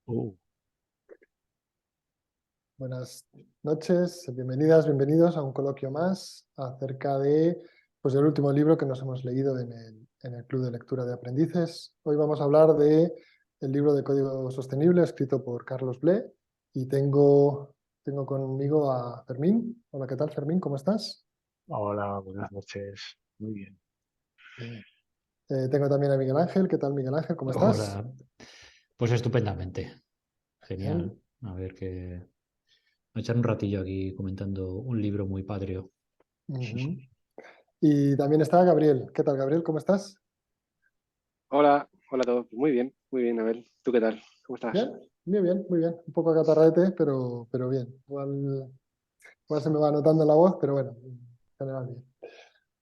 Uh, Buenas noches, bienvenidas, bienvenidos a un coloquio más acerca de el último libro que nos hemos leído en el Club de Lectura de Aprendices. Hoy vamos a hablar de el libro de Código Sostenible escrito por Carlos Ble y tengo conmigo a Fermín. Hola, ¿qué tal, Fermín? ¿Cómo estás? Hola, buenas noches. Muy bien. Bien. Tengo también a Miguel Ángel. ¿Qué tal, Miguel Ángel? ¿Cómo estás? Hola. Pues estupendamente. Bien. Genial. A ver que... a echar un ratillo aquí comentando un libro muy patrio. Ujú. Y también está Gabriel. ¿Qué tal, Gabriel? ¿Cómo estás? Hola, hola a todos. Muy bien, Abel. ¿Tú qué tal? ¿Cómo estás? Bien, bien, bien, muy bien. Un poco acatarrete, pero bien. Igual se me va notando en la voz, pero bueno, en general bien.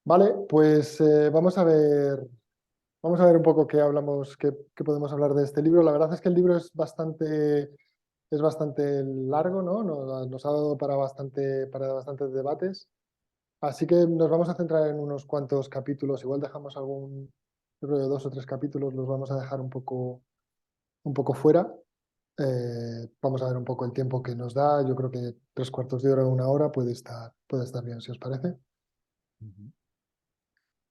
Vale, pues vamos a ver un poco qué hablamos, qué podemos hablar de este libro. La verdad es que el libro es bastante largo, ¿no? Nos ha dado para bastantes debates. Así que nos vamos a centrar en unos cuantos capítulos. Igual dejamos yo creo que 2 o 3 capítulos los vamos a dejar un poco fuera. Vamos a ver un poco el tiempo que nos da. Yo creo que 3/4 de hora o 1 hora puede estar bien, si os parece. Ujú.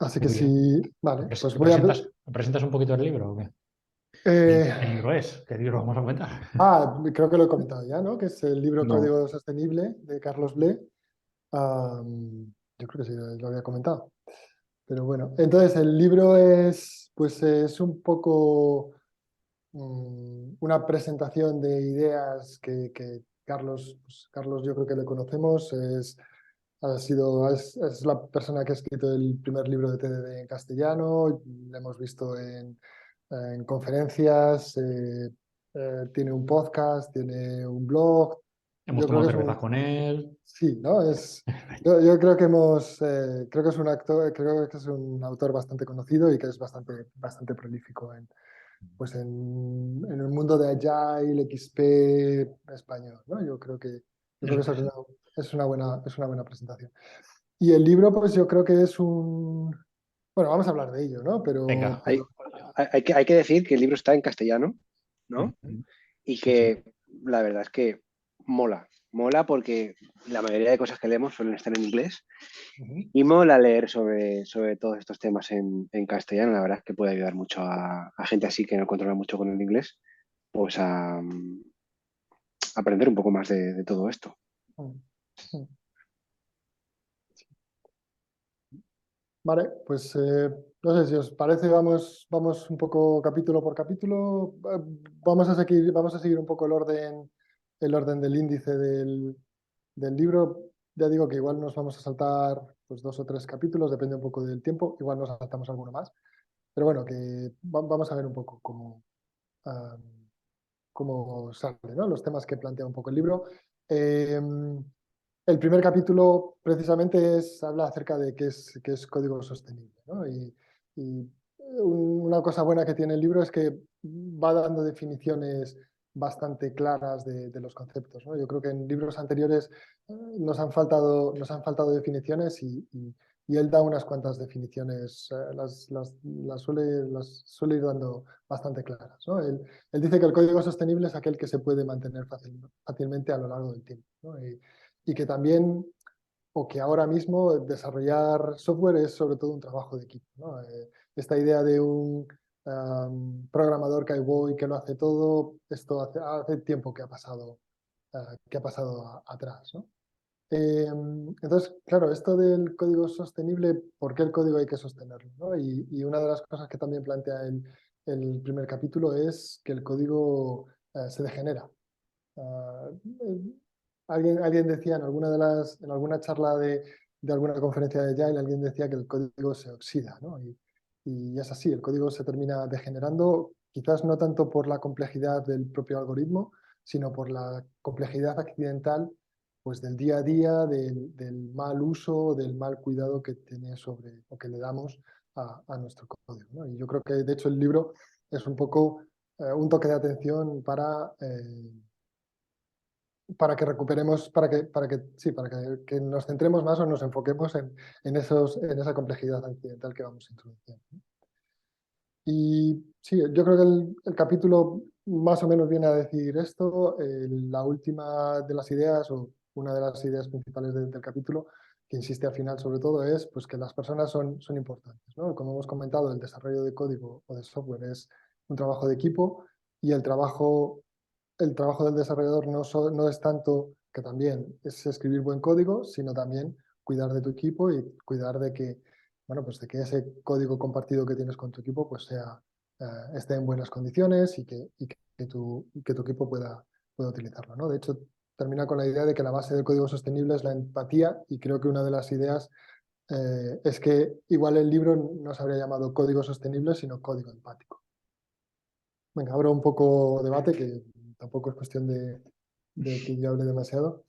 Así que Muy bien. sí, vale, pues ¿Me voy a... me presentas un poquito el libro o qué? eh, ¿Qué libro es? ¿Qué libro vamos a comentar? creo que lo he comentado ya, ¿no? Que es el libro No. Código Sostenible de Carlos Ble. Yo creo que sí, lo había comentado. Pero bueno, entonces el libro es un poco una presentación de ideas que Carlos, Carlos yo creo que le conocemos, es la persona que ha escrito el primer libro de TDD en castellano, le hemos visto en conferencias, tiene un podcast, tiene un blog. Hemos Yo creo tomado que es cerveza con él. sí, ¿no? Yo creo que creo que es un actor, creo que es un autor bastante conocido y que es bastante prolífico en el mundo de Agile, XP español, ¿no? Yo creo que Eso es. es una buena presentación. Y el libro, pues yo creo que bueno, vamos a hablar de ello, ¿no? Venga. Hay que decir que el libro está en castellano, ¿no? Ujú. Y Sí, sí. que la verdad es que mola. Mola porque la mayoría de cosas que leemos suelen estar en inglés. Ujú. Y mola leer sobre todos estos temas en castellano. La verdad es que puede ayudar mucho a gente así que no controla mucho con el inglés, pues a aprender un poco más de todo esto. Mm, mm. Vale, pues no sé si os parece, vamos un poco capítulo por capítulo. Vamos a seguir un poco el orden del índice del libro. Ya digo que igual nos vamos a saltar pues 2 o 3 capítulos, depende un poco del tiempo. Igual nos saltamos alguno más. Pero bueno, que vamos a ver un poco ah, cómo sale, ¿no? Los temas que plantea un poco el libro. Eh, el primer capítulo precisamente habla acerca de qué es código sostenible, ¿no? Y una cosa buena que tiene el libro es que va dando definiciones bastante claras de los conceptos, ¿no? Yo creo que en libros anteriores nos han faltado definiciones y él da unas cuantas definiciones, las suele ir dando bastante claras, ¿no? Él dice que el código sostenible es aquel que se puede mantener fácilmente a lo largo del tiempo, ¿no? Y que también, o que ahora mismo desarrollar software es sobre todo un trabajo de equipo, ¿no? Esta idea de un programador cowboy que lo hace todo, esto hace tiempo que ha pasado atrás, ¿no? Entonces, claro, esto del código sostenible, ¿por qué el código hay que sostenerlo, ¿no? Y una de las cosas que también plantea el primer capítulo es que el código se degenera. Ah, eh, alguien decía en alguna charla de alguna conferencia de Agile, alguien decía que el código se oxida, ¿no? Y es así, el código se termina degenerando, quizás no tanto por la complejidad del propio algoritmo, sino por la complejidad accidental, pues del día a día, del mal uso, del mal cuidado que tiene o que le damos a nuestro código, ¿no? Y yo creo que, de hecho, el libro es un poco un toque de atención para que recuperemos, sí, que nos centremos más o nos enfoquemos en esa complejidad accidental que vamos introduciendo, ¿no? Y sí, yo creo que el capítulo más o menos viene a decir esto. La última de las ideas, o una de las ideas principales del capítulo, que insiste al final sobre todo, es pues, que las personas son importantes, ¿no? Como hemos comentado, el desarrollo de código o de software es un trabajo de equipo y el trabajo del desarrollador no es tanto, que también es escribir buen código, sino también cuidar de tu equipo y cuidar de que, bueno, pues de que ese código compartido que tienes con tu equipo pues esté en buenas condiciones y que tu equipo pueda utilizarlo, ¿no? De hecho, termina con la idea de que la base del código sostenible es la empatía, y creo que una de las ideas es que igual el libro no se habría llamado código sostenible, sino código empático. Venga, abro un poco debate, que tampoco es cuestión de que yo hable demasiado.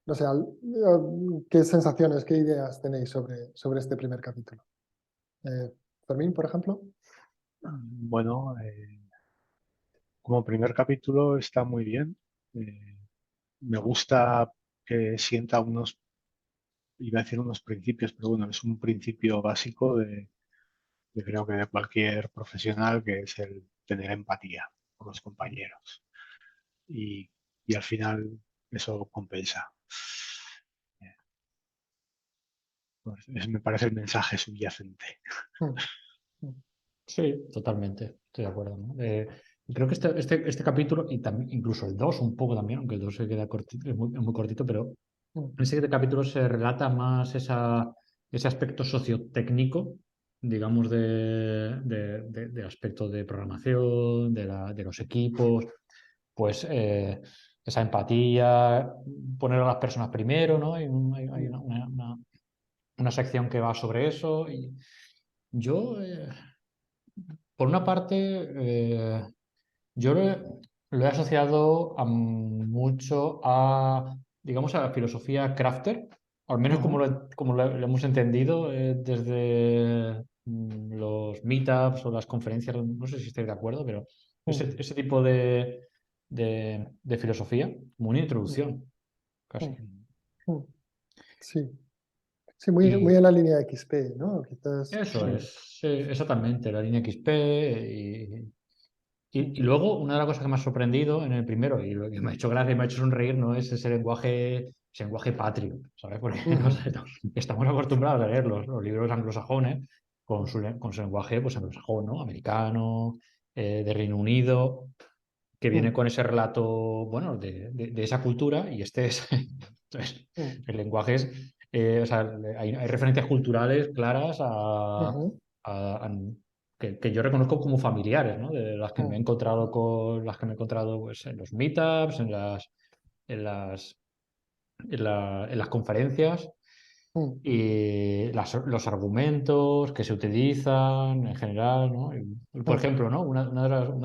No sé, ¿qué sensaciones, qué ideas tenéis sobre este primer capítulo? Fermín, por ejemplo. Bueno, como primer capítulo está muy bien. Eh, Me gusta que sienta iba a decir unos principios, pero bueno, es un principio básico creo que de cualquier profesional, que es el tener empatía con los compañeros. Y, y al final eso compensa. Pues me parece el mensaje subyacente. Mm, mm, Sí, totalmente, estoy de acuerdo, ¿no? Creo que este capítulo, y también, incluso el 2 un poco también, aunque el 2 se queda cortito, es muy cortito, pero mm, en este capítulo se relata más ese aspecto sociotécnico, digamos, del aspecto de programación, de los equipos, pues esa empatía, poner a las personas primero, ¿no? Hay una sección que va sobre eso. Y yo, por una parte, yo lo he asociado mucho digamos, a la filosofía crafter, al menos como ujú, lo hemos entendido desde los meetups o las conferencias, no sé si estáis de acuerdo, pero mm, ese tipo de filosofía, como una mm, introducción, casi. mm, mm. Sí, sí, muy Y en la línea de XP, ¿no? Quizás. eso es, sí, exactamente, la línea XP. Y luego, una de las cosas que me ha sorprendido en el primero, y lo que me ha hecho gracia y me ha hecho sonreír, no es ese lenguaje patrio, ¿sabes? Porque no Ujú, sé, estamos acostumbrados a leer los libros anglosajones con su lenguaje pues, anglosajón, ¿no? Americano, de Reino Unido, que viene mm, con ese relato, bueno, de esa cultura, y este es, entonces, mm, el lenguaje es, o sea, hay referencias culturales claras ujú, a- que yo reconozco como familiares, ¿no? De las que me he mm, encontrado las que me he encontrado pues, en los meetups, en las, en las conferencias, mm, y los argumentos que se utilizan en general, ¿no? Y, por mm, ejemplo, ¿no? Una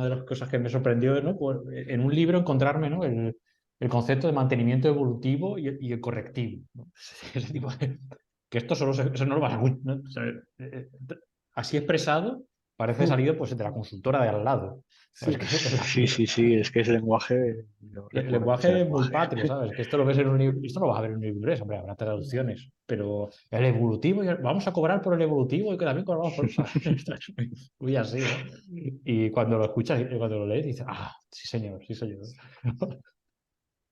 de las cosas que me sorprendió, ¿no? En un libro encontrarme, ¿no? El concepto de mantenimiento evolutivo y el correctivo, ¿no? Ese tipo que esto eso no lo vas a, ¿no? O sea, así expresado, parece mm. salido pues, de la consultora de al lado. Es Sí. que Sí, sí, sí, es que es lenguaje, yo el recuerdo ese lenguaje es muy lenguaje. patrio, ¿sabes? Que esto lo ves en un libro, esto lo vas a ver en un libro inglés, hombre, habrá traducciones, pero el evolutivo, vamos a cobrar por el evolutivo y que también cobramos por eso. Esto es muy así, ¿no? Y cuando lo escuchas, y cuando lo lees, dices, ah, sí señor, sí señor.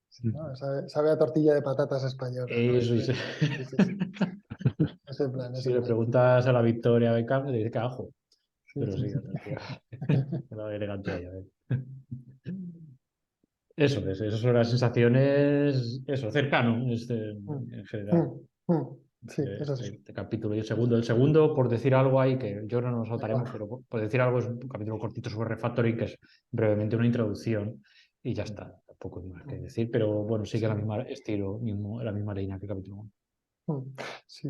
Sí, ¿no? Sabe a tortilla de patatas española, ¿no? Eso, sí. Sí, sí, sí. Ese plan, Si ese le plan. preguntas a la Victoria Beckham, le dice carajo, Sí, pero sí, sí, sí. la elegante ella. Eso son las sensaciones, eso, cercano, Mm, en general. mm, mm. Sí, eso sí. Este capítulo y el segundo, por decir algo ahí, que yo no nos saltaremos, Venga. pero por decir algo, es un capítulo cortito sobre refactoring, que es brevemente una introducción y ya está. Tampoco hay más que Mm, decir, pero bueno, sigue sí. la misma estilo, la misma línea que el capítulo 1. Mm. Sí,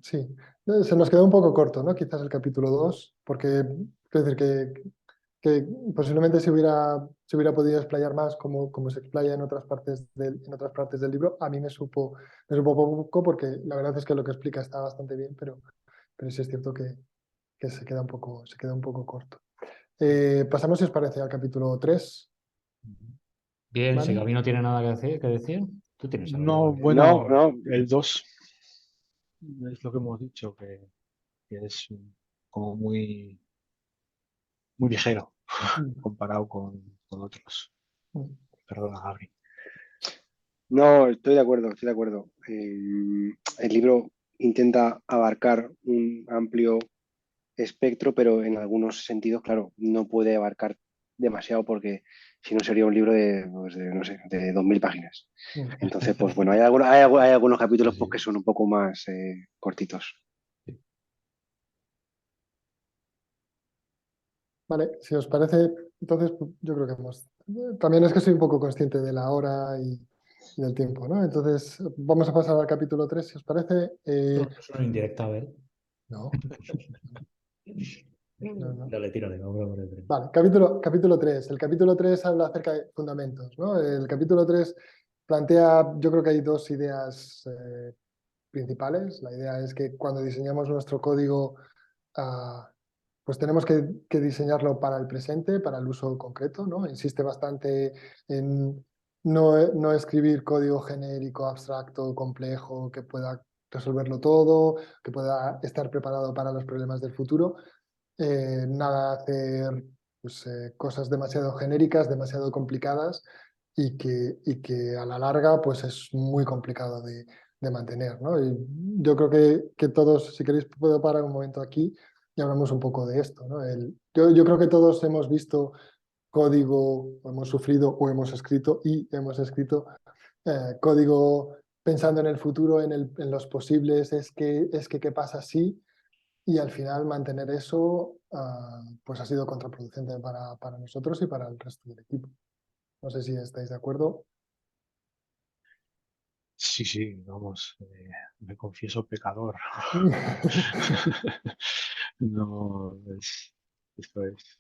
sí. Se nos quedó un poco corto, ¿no? Quizás el capítulo 2, porque quiero decir que posiblemente se hubiera podido explayar más como se explaya en otras partes del libro. A mí me supo poco, porque la verdad es que lo que explica está bastante bien, pero sí es cierto que se queda un poco corto. Pasamos, si os parece, al capítulo 3. Bien, si ¿Vale? Gaby no tiene nada que decir, tú tienes algo No, igual No, bueno, no, el 2 es lo que hemos dicho, que es como muy, muy ligero. comparado con otros. Perdona, Gabri. No, estoy de acuerdo, estoy de acuerdo. El libro intenta abarcar un amplio espectro, pero en algunos sentidos, claro, no puede abarcar demasiado porque si no sería un libro de, pues, no sé, de 2000 páginas. Entonces, pues bueno, hay algunos capítulos pues, que son un poco más cortitos. Vale, si os parece, entonces pues, yo creo que hemos... También es que soy un poco consciente de la hora y del tiempo, ¿no? Entonces vamos a pasar al capítulo 3, si os parece. Eso no es indirecta, a ver. No, no. Dale, tírale, vamos a ver el tren. Vale, capítulo 3. El capítulo 3 habla acerca de fundamentos, ¿no? El capítulo 3 plantea, yo creo que hay dos ideas principales. La idea es que cuando diseñamos nuestro código, pues tenemos que diseñarlo para el presente, para el uso concreto, ¿no? Insiste bastante en no escribir código genérico, abstracto, complejo, que pueda resolverlo todo, que pueda estar preparado para los problemas del futuro. Nada hacer pues, cosas demasiado genéricas, demasiado complicadas y que a la larga pues, es muy complicado de mantener, ¿no? Y yo creo que todos, si queréis, puedo parar un momento aquí y hablamos un poco de esto, ¿no? Yo creo que todos hemos visto código, o hemos sufrido o hemos escrito código pensando en el futuro, en los posibles, es que qué pasa si, y al final mantener eso pues ha sido contraproducente para nosotros y para el resto del equipo. No sé si estáis de acuerdo. Sí, vamos, me confieso pecador. No, esto es.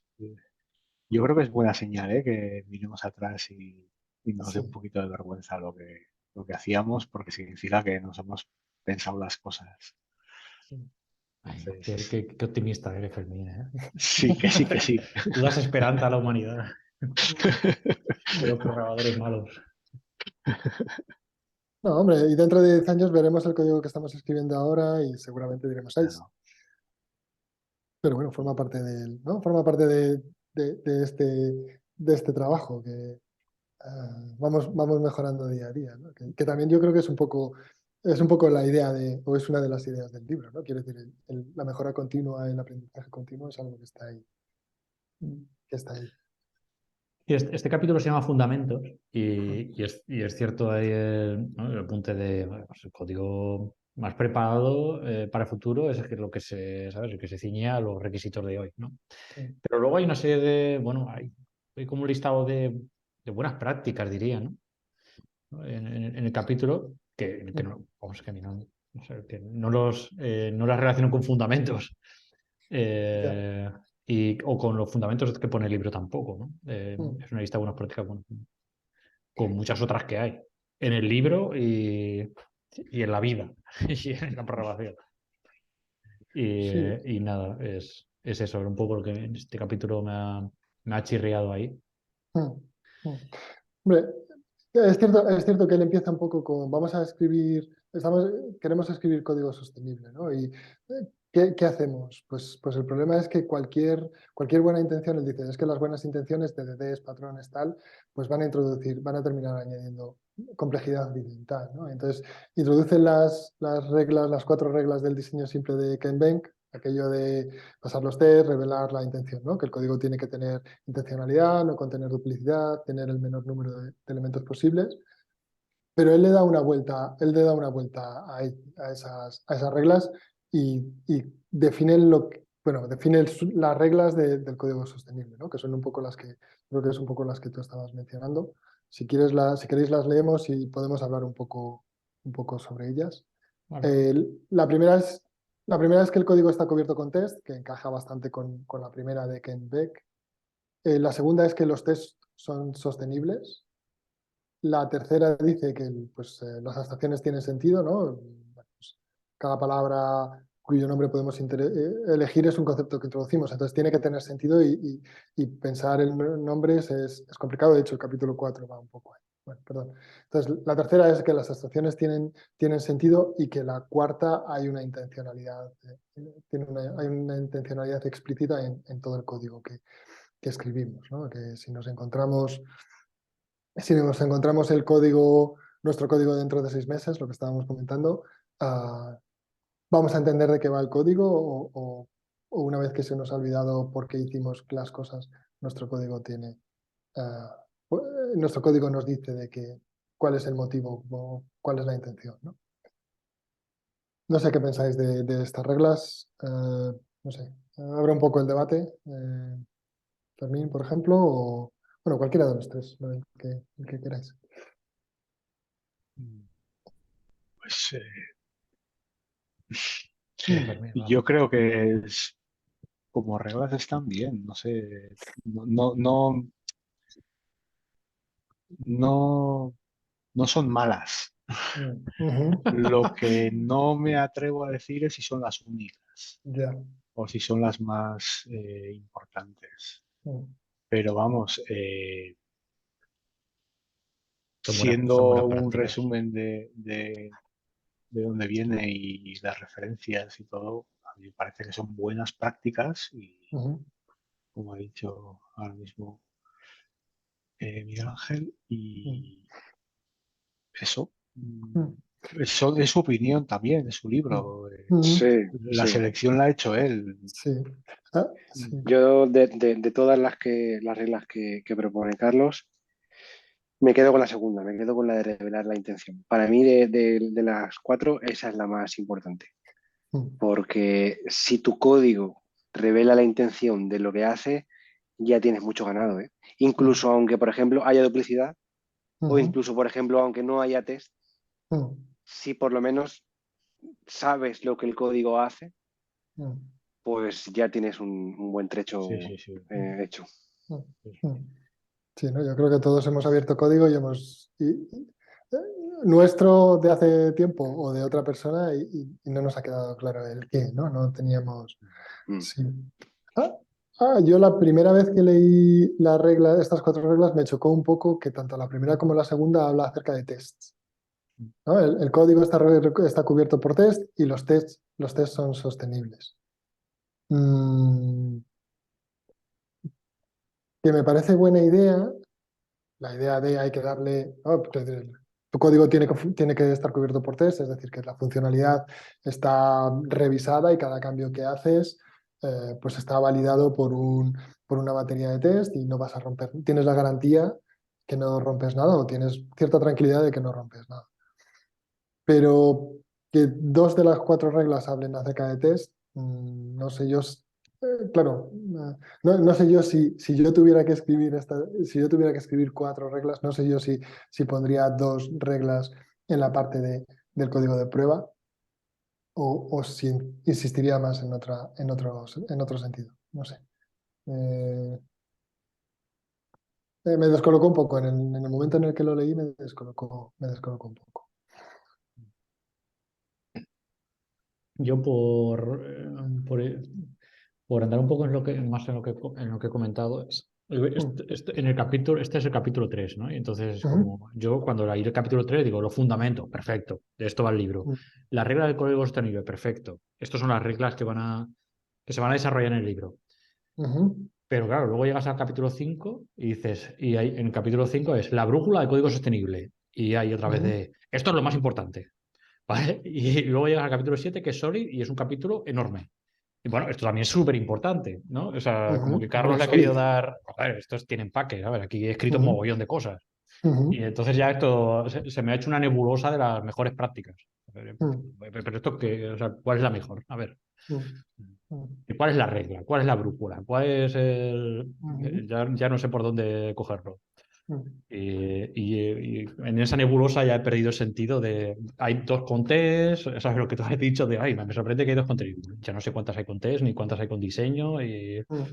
Yo creo que es buena señal, que miremos atrás y nos dé un Sí. poquito de vergüenza lo que hacíamos, porque significa que nos hemos pensado las cosas. Ay, Entonces, qué optimista eres, Fermín, ¿eh? sí, que sí, que sí. Tú das esperanza a la humanidad de los programadores malos. No, hombre, y dentro de 10 años veremos el código que estamos escribiendo ahora y seguramente diremos 6. Claro. Pero bueno, forma parte ¿no? Forma parte de este trabajo que vamos mejorando día a día, ¿no? Que también yo creo que es un poco la idea o es una de las ideas del libro, ¿no? Quiero decir, la mejora continua, el aprendizaje continuo es algo que está ahí. Que está ahí. Y este capítulo se llama Fundamentos y es cierto ahí ¿no? El apunte de bueno, pues el código más preparado para el futuro es lo que ¿sabes? El que se ciñe a los requisitos de hoy, ¿no? Sí. Pero luego hay una serie bueno, hay como un listado de buenas prácticas, diría, ¿no? En el capítulo que no, vamos, que a mí no sé, que no las relaciono con fundamentos. Ya. O con los fundamentos que pone el libro tampoco, ¿no? Es una lista de buenas prácticas bueno, con muchas otras que hay en el libro y en la vida y en la programación. Sí. Y nada, es eso, era un poco lo que en este capítulo me ha chirriado ahí. Mm, mm. Hombre, es cierto que él empieza un poco con, vamos a escribir, queremos escribir código sostenible, ¿no? Y ¿qué hacemos? Pues el problema es que cualquier buena intención, él dice, es que las buenas intenciones, TDDs, patrones, tal, pues van a terminar añadiendo complejidad ambiental, ¿no? Entonces, introducen las reglas, las 4 reglas del diseño simple de Ken Benck, aquello de pasar los test, revelar la intención, ¿no? Que el código tiene que tener intencionalidad, no contener duplicidad, tener el menor número de elementos posibles. Pero él le da una vuelta a esas reglas y define las reglas del código sostenible, ¿no? Que son un poco creo que es un poco las que tú estabas mencionando. Si queréis las leemos y podemos hablar un poco sobre ellas. Vale. La primera es que el código está cubierto con test, que encaja bastante con la primera de Ken Beck. La segunda es que los tests son sostenibles. La tercera dice que las abstracciones tienen sentido, ¿no? Bueno, pues, cada palabra cuyo nombre podemos elegir es un concepto que introducimos, entonces tiene que tener sentido y pensar en nombres es complicado. De hecho, el capítulo 4 va un poco ahí. Bueno, perdón. Entonces, la tercera es que las abstracciones tienen sentido y que la cuarta hay una intencionalidad, hay una intencionalidad explícita en todo el código que escribimos, ¿no? Que si nos encontramos el código, nuestro código dentro de 6 meses, lo que estábamos comentando, vamos a entender de qué va el código o una vez que se nos ha olvidado por qué hicimos las cosas, nuestro código nuestro código nos dice cuál es el motivo o cuál es la intención, ¿no? No sé qué pensáis de estas reglas. No sé, abre un poco el debate. Fermín, por ejemplo, o bueno, cualquiera de los tres, ¿no? El que queráis. Pues Sí, Fermín, va. yo creo que como reglas están bien, no sé, no, no son malas. Ujú. Lo que no me atrevo a decir es si son las únicas Ya. o si son las más importantes. Mm. Pero vamos, Son siendo buenas un prácticas. resumen de dónde viene y las referencias y todo, a mí me parece que son buenas prácticas y, Ujú. como ha dicho ahora mismo Miguel Ángel, Mm. y eso. Mm. Eso es su opinión también, es su Mm. libro. Ujú. Sí, La sí. selección la ha hecho él. Sí. Sí. Yo de todas las reglas que propone Carlos, me quedo con la segunda, me quedo con la de revelar la intención. Para mí, de las 4, esa es la más importante. Mm. Porque si tu código revela la intención de lo que hace, ya tienes mucho ganado, ¿eh? Mm. Incluso aunque, por ejemplo, haya duplicidad, o Ujú. incluso, por ejemplo, aunque no haya test, Mm. si por lo menos sabes lo que el código hace, Mm. pues ya tienes un buen trecho Sí, sí, sí. hecho. Mm. Mm. Sí, ¿no? Yo creo que todos hemos abierto código nuestro de hace tiempo o de otra persona y no nos ha quedado claro el qué, ¿no? No teníamos. Mm. Sí. Ah, yo la primera vez que leí estas 4 reglas me chocó un poco que tanto la primera como la segunda habla acerca de tests, ¿no? El código está cubierto por test y los tests son sostenibles. Mm, que me parece buena idea. La idea de hay que darle, tu código tiene que estar cubierto por test, es decir, que la funcionalidad está revisada y cada cambio que haces pues está validado por una batería de test y no vas a romper, tienes la garantía que no rompes nada o tienes cierta tranquilidad de que no rompes nada. Pero que 2 de las 4 reglas hablen acerca de test, no sé yo, claro, no sé yo si yo tuviera que escribir si yo tuviera que escribir 4 reglas, no sé yo si pondría 2 reglas en la parte del código de prueba o si insistiría más en otro sentido, no sé. Me descolocó un poco, en el momento en el que lo leí me descolocó un poco. Yo por andar un poco más en lo que he comentado, Mm. en el capítulo, este es el capítulo 3, ¿no? Y entonces, Ujú. como yo cuando leí el capítulo 3 digo, los fundamentos, perfecto, de esto va el libro. Mm. La regla del código sostenible, perfecto. Estas son las reglas que se van a desarrollar en el libro. Ujú. Pero claro, luego llegas al capítulo 5 y dices, en el capítulo 5 es la brújula del código sostenible. Y hay otra vez Ujú. esto es lo más importante, ¿vale? Y luego llegas al capítulo 7 que es Solid y es un capítulo enorme. Y bueno, esto también es súper importante, ¿no? O sea, como Ujú. que Muy Carlos le ha querido sólido. dar, a ver, estos tienen empaque, a ver, aquí he escrito un Ujú. mogollón de cosas. Y Ujú. entonces ya esto se me ha hecho una nebulosa de las mejores prácticas. Mm. Pero esto que, o sea, ¿cuál es la mejor? A ver. Mm. Mm. ¿Y cuál es la regla? ¿Cuál es la brújula? ¿Cuál es el...? Ujú. Ya no sé por dónde cogerlo. Mm. Y en esa nebulosa ya he perdido el sentido de... Hay 2 con test, ¿sabes lo que tú has dicho? De, ay, me sorprende que hay 2 con test. Ya no sé cuántas hay con test ni cuántas hay con diseño. Mm.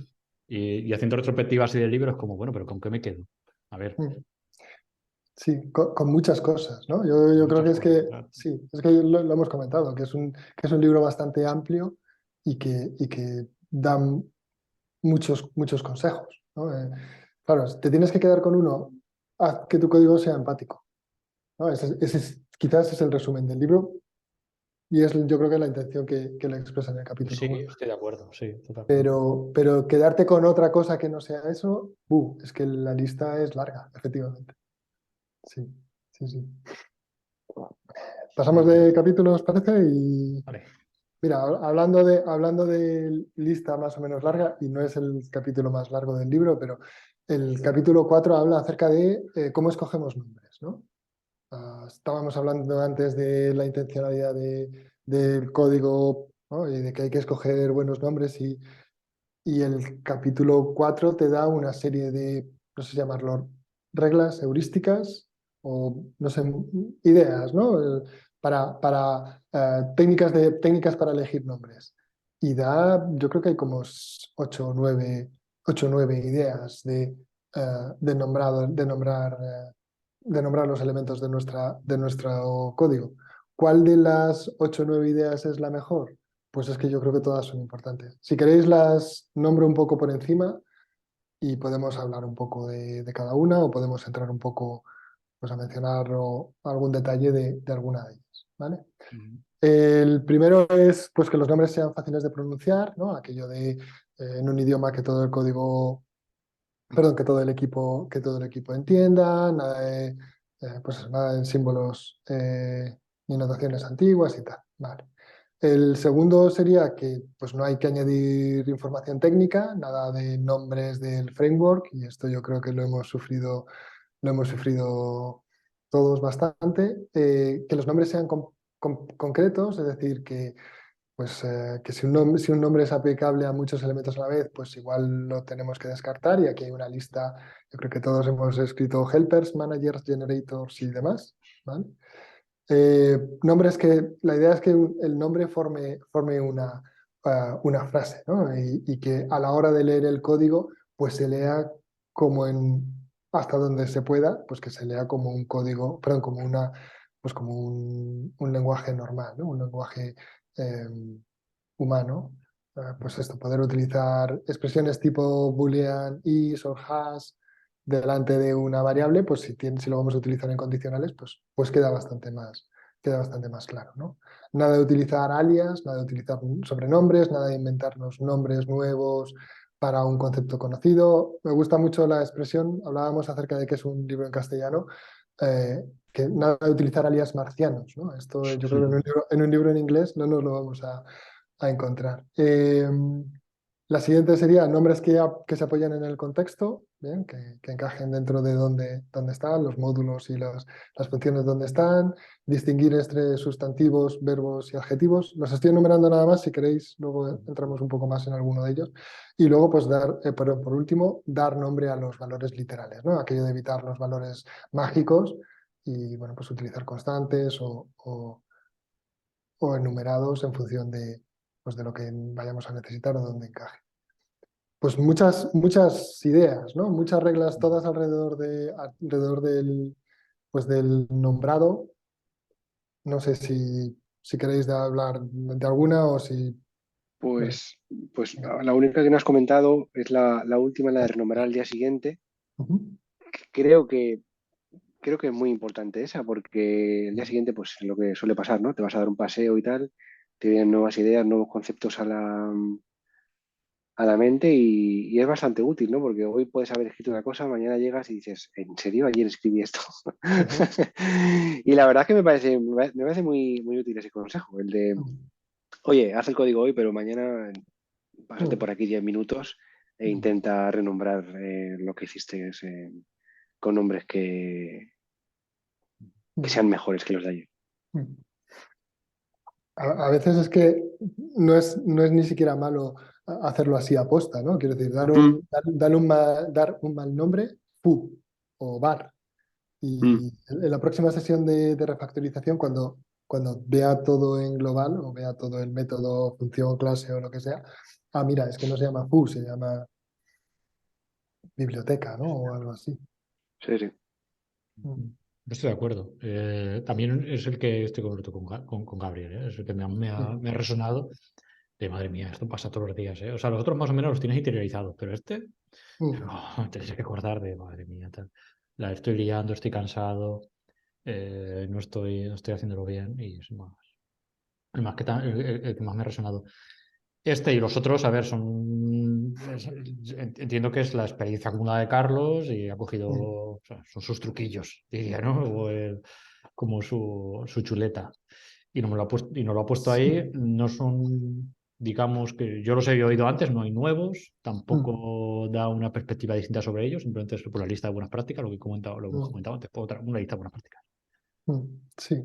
Y haciendo retrospectiva así del libro es como, bueno, pero ¿con qué me quedo? A ver, Mm. Sí, con muchas cosas, ¿no? Yo creo muchas que es cosas. que, sí, es que lo hemos comentado, que es un libro bastante amplio y que da muchos consejos, ¿no? Claro, te tienes que quedar con uno, haz que tu código sea empático, ¿no? Quizás es el resumen del libro. Y es, yo creo que es la intención que le expresa en el capítulo Sí, 4. estoy de acuerdo, sí, totalmente. Pero quedarte con otra cosa que no sea eso, es que la lista es larga, efectivamente. Sí, sí, sí. Pasamos de capítulo, ¿os parece? Y Vale. mira, hablando de lista más o menos larga, y no es el capítulo más largo del libro, pero el capítulo 4 habla acerca de cómo escogemos nombres, ¿no? Estábamos hablando antes de la intencionalidad del código, ¿no? Y de que hay que escoger buenos nombres y el capítulo 4 te da una serie de, no sé llamarlo, reglas, heurísticas o, no sé, ideas, ¿no? Técnicas para elegir nombres. Y yo creo que hay como 8 o 9 ideas de nombrar los elementos de nuestro código. ¿Cuál de las 8 o 9 ideas es la mejor? Pues es que yo creo que todas son importantes. Si queréis las nombro un poco por encima y podemos hablar un poco de cada una o podemos entrar un poco pues, a mencionar algún detalle de alguna de ellas, ¿vale? El primero es pues, que los nombres sean fáciles de pronunciar, ¿no? Aquello de en un idioma que todo el código, perdón, que todo el equipo entienda, pues, nada de símbolos ni notaciones antiguas y tal, ¿vale? El segundo sería que pues, no hay que añadir información técnica, nada de nombres del framework, y esto yo creo que lo hemos sufrido todos bastante. Que los nombres sean concretos, es decir, que si un nombre es aplicable a muchos elementos a la vez, pues igual lo tenemos que descartar. Y aquí hay una lista, yo creo que todos hemos escrito helpers, managers, generators y demás, ¿vale? Nombres que la idea es que el nombre forme una frase, ¿no? Y que a la hora de leer el código, pues se lea hasta donde se pueda, pues que se lea como un código, perdón, pues como un lenguaje normal, ¿no? Un lenguaje eh, humano. Pues esto, poder utilizar expresiones tipo boolean, is o has delante de una variable, pues si lo vamos a utilizar en condicionales, pues queda bastante más claro, ¿no? Nada de utilizar alias, nada de utilizar sobrenombres, nada de inventarnos nombres nuevos para un concepto conocido. Me gusta mucho la expresión, hablábamos acerca de que es un libro en castellano, que nada de utilizar alias marcianos, ¿no? Esto yo creo que en un libro en inglés no nos lo vamos a encontrar. La siguiente sería nombres que se apoyan en el contexto, ¿bien? Que encajen dentro de donde están, los módulos y las funciones donde están, distinguir entre sustantivos, verbos y adjetivos. Los estoy enumerando nada más, si queréis, luego entramos un poco más en alguno de ellos. Y luego, pues por último, dar nombre a los valores literales, ¿no? Aquello de evitar los valores mágicos y, bueno, pues utilizar constantes o enumerados en función pues de lo que vayamos a necesitar o donde encaje. Pues muchas ideas, ¿no? Muchas reglas, todas alrededor del nombrado. No sé si queréis hablar de alguna o si... Pues, pues Venga. la única que no has comentado es la última, la de renombrar al día siguiente. Ujú. Creo que, creo que es muy importante esa, porque el día siguiente, pues es lo que suele pasar, ¿no? Te vas a dar un paseo y tal, te vienen nuevas ideas, nuevos conceptos a la mente y es bastante útil, ¿no? Porque hoy puedes haber escrito una cosa, mañana llegas y dices, ¿en serio ayer escribí esto? Ujú. Y la verdad es que me parece muy, muy útil ese consejo, el de, oye, haz el código hoy, pero mañana pásate Ujú. por aquí 10 minutos e intenta renombrar lo que hiciste con nombres que sean mejores que los de ayer. Ujú. A veces es que no es ni siquiera malo hacerlo así aposta, ¿no? Quiero decir, Mm, dar un mal nombre, fu o bar. mm. Y en la próxima sesión de refactorización, cuando vea todo en global o vea todo el método, función, clase o lo que sea, mira, es que no se llama foo, se llama biblioteca, ¿no? O algo así. Sí, sí. Mm. Yo estoy de acuerdo. También es el que estoy con Gabriel, ¿eh? Es el que me ha resonado de madre mía, esto pasa todos los días, ¿eh? O sea, los otros más o menos los tienes interiorizados, pero este, Mm. te tienes que acordar de madre mía, tal. La estoy liando, estoy cansado, no estoy haciéndolo bien y es más. el que más me ha resonado. Este y los otros, a ver, entiendo que es la experiencia acumulada de Carlos y ha cogido, o sea, son sus truquillos, diría, ¿no? Como su chuleta. Y no me lo ha puesto, y no lo ha puesto ahí. No son, digamos que yo los he oído antes, no hay nuevos, tampoco da una perspectiva distinta sobre ellos, simplemente es por la lista de buenas prácticas, lo que hemos comentado antes, una lista de buenas prácticas. Sí,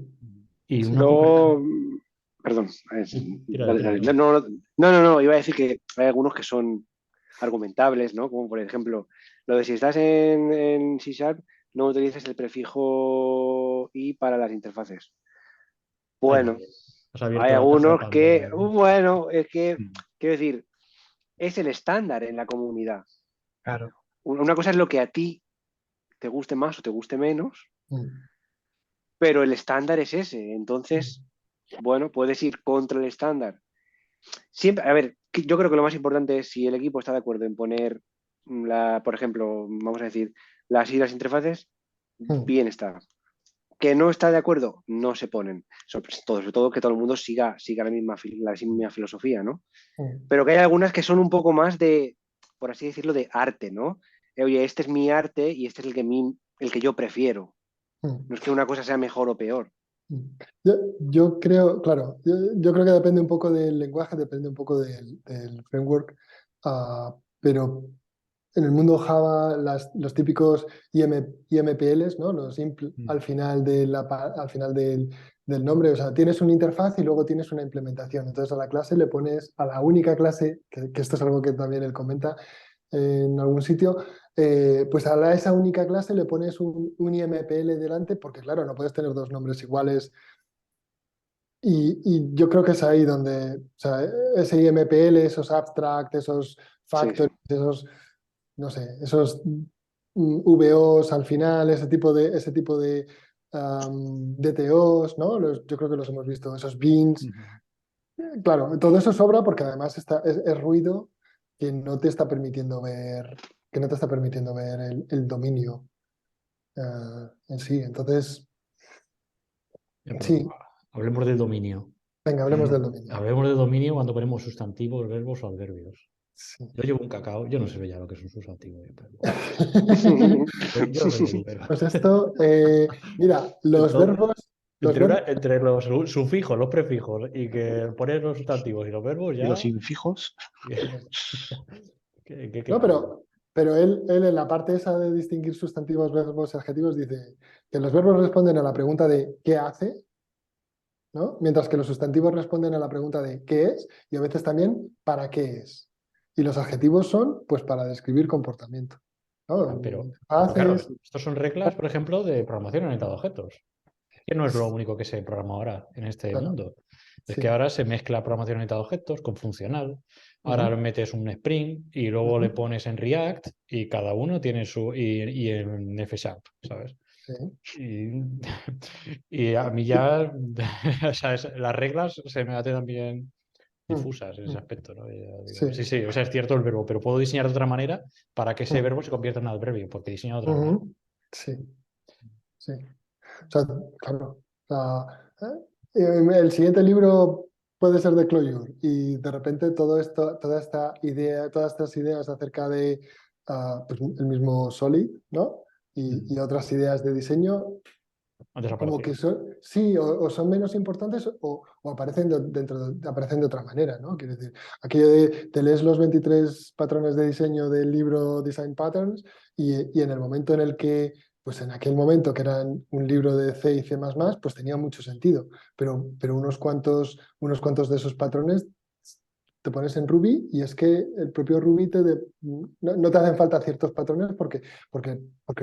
Y sí. una concreta. Luego, perdón, Tira, tira, dale. tira. No, iba a decir que hay algunos que son argumentables, ¿no? Como por ejemplo, lo de si estás en C Sharp, no utilices el prefijo i para las interfaces. Ahí Bueno, va. Has hay abierto la caja de algunos que, Pandora. bueno, es que, Mm, quiero decir, es el estándar en la comunidad. Claro. Una cosa es lo que a ti te guste más o te guste menos, Mm, pero el estándar es ese. Entonces, bueno, puedes ir contra el estándar. Siempre, a ver, yo creo que lo más importante es si el equipo está de acuerdo en poner por ejemplo, vamos a decir, las y las interfaces, mm, bien está. Que no está de acuerdo, no se ponen. Sobre todo que todo el mundo siga la misma filosofía, ¿no? mm, Pero que hay algunas que son un poco más de, por así decirlo, de arte, ¿no? Oye, este es mi arte y este es el que yo prefiero. mm. No es que una cosa sea mejor o peor. Mm. Yo creo, claro, yo creo que depende un poco del lenguaje, depende un poco del framework, pero en el mundo Java los típicos IMPLs, ¿no? Mm, Al final, al final del nombre, o sea, tienes una interfaz y luego tienes una implementación. Entonces a la clase le pones, a la única clase, que esto es algo que también él comenta en algún sitio, pues a esa única clase le pones un IMPL delante, porque claro, no puedes tener dos nombres iguales y yo creo que es ahí donde, o sea, ese IMPL, esos abstract, esos Sí, sí. factors, esos, no sé, esos VOs al final, ese tipo de DTOs, ¿no? Yo creo que los hemos visto, esos beans. ujú. Claro, todo eso sobra porque además es ruido que no te está permitiendo ver, que no te está permitiendo ver el dominio en sí. Entonces, Ya, pero sí, hablemos del dominio. venga, hablemos del dominio. Hablemos de dominio cuando ponemos sustantivos, verbos o adverbios. Sí. Yo llevo un cacao, yo no sé ya lo que es un sustantivo. Yo soy youtuber. Pues esto, mira, Entonces, los verbos, entre los sufijos, los prefijos y que poner los sustantivos y los verbos Y los ya. infijos, ¿Qué no, pasa? pero él en la parte esa de distinguir sustantivos, verbos y adjetivos dice que los verbos responden a la pregunta de ¿qué hace? ¿No? Mientras que los sustantivos responden a la pregunta de ¿qué es? Y a veces también ¿para qué es? Y los adjetivos son, pues, para describir comportamiento, Ah, ¿no? pero claro, Haces, estos son reglas, por ejemplo, de programación orientada a objetos, que no es lo único que se programa ahora en este claro, mundo. Es que sí. ahora se mezcla programación orientada a objetos con funcional. Ahora le Ujú, metes un Spring y luego le ujú, pones en React y cada uno tiene y en F Sharp, ¿sabes? sí. Y, y a mí ya, o sea, las reglas se me hacen también Mm, difusas en ese mm, aspecto, ¿no? Ya sí. digo, sí, sí, o sea, es cierto el verbo, pero puedo diseñar de otra manera para que ese Mm, verbo se convierta en adverbio, porque diseño de otra manera. ujú, sí, sí. O sea, claro. O sea, el siguiente libro puede ser de Clojure y de repente todo esto, todas estas ideas acerca de pues, el mismo Solid, ¿no? Y otras ideas de diseño, Han como que desaparecido. son, sí, o son menos importantes o aparecen aparecen de otra manera, ¿no? Quiero decir, aquello de te lees los 23 patrones de diseño del libro Design Patterns y en el momento en el que, pues en aquel momento que eran un libro de C y C++, pues tenía mucho sentido, pero unos cuantos de esos patrones te pones en Ruby y es que el propio Ruby no te hacen falta ciertos patrones porque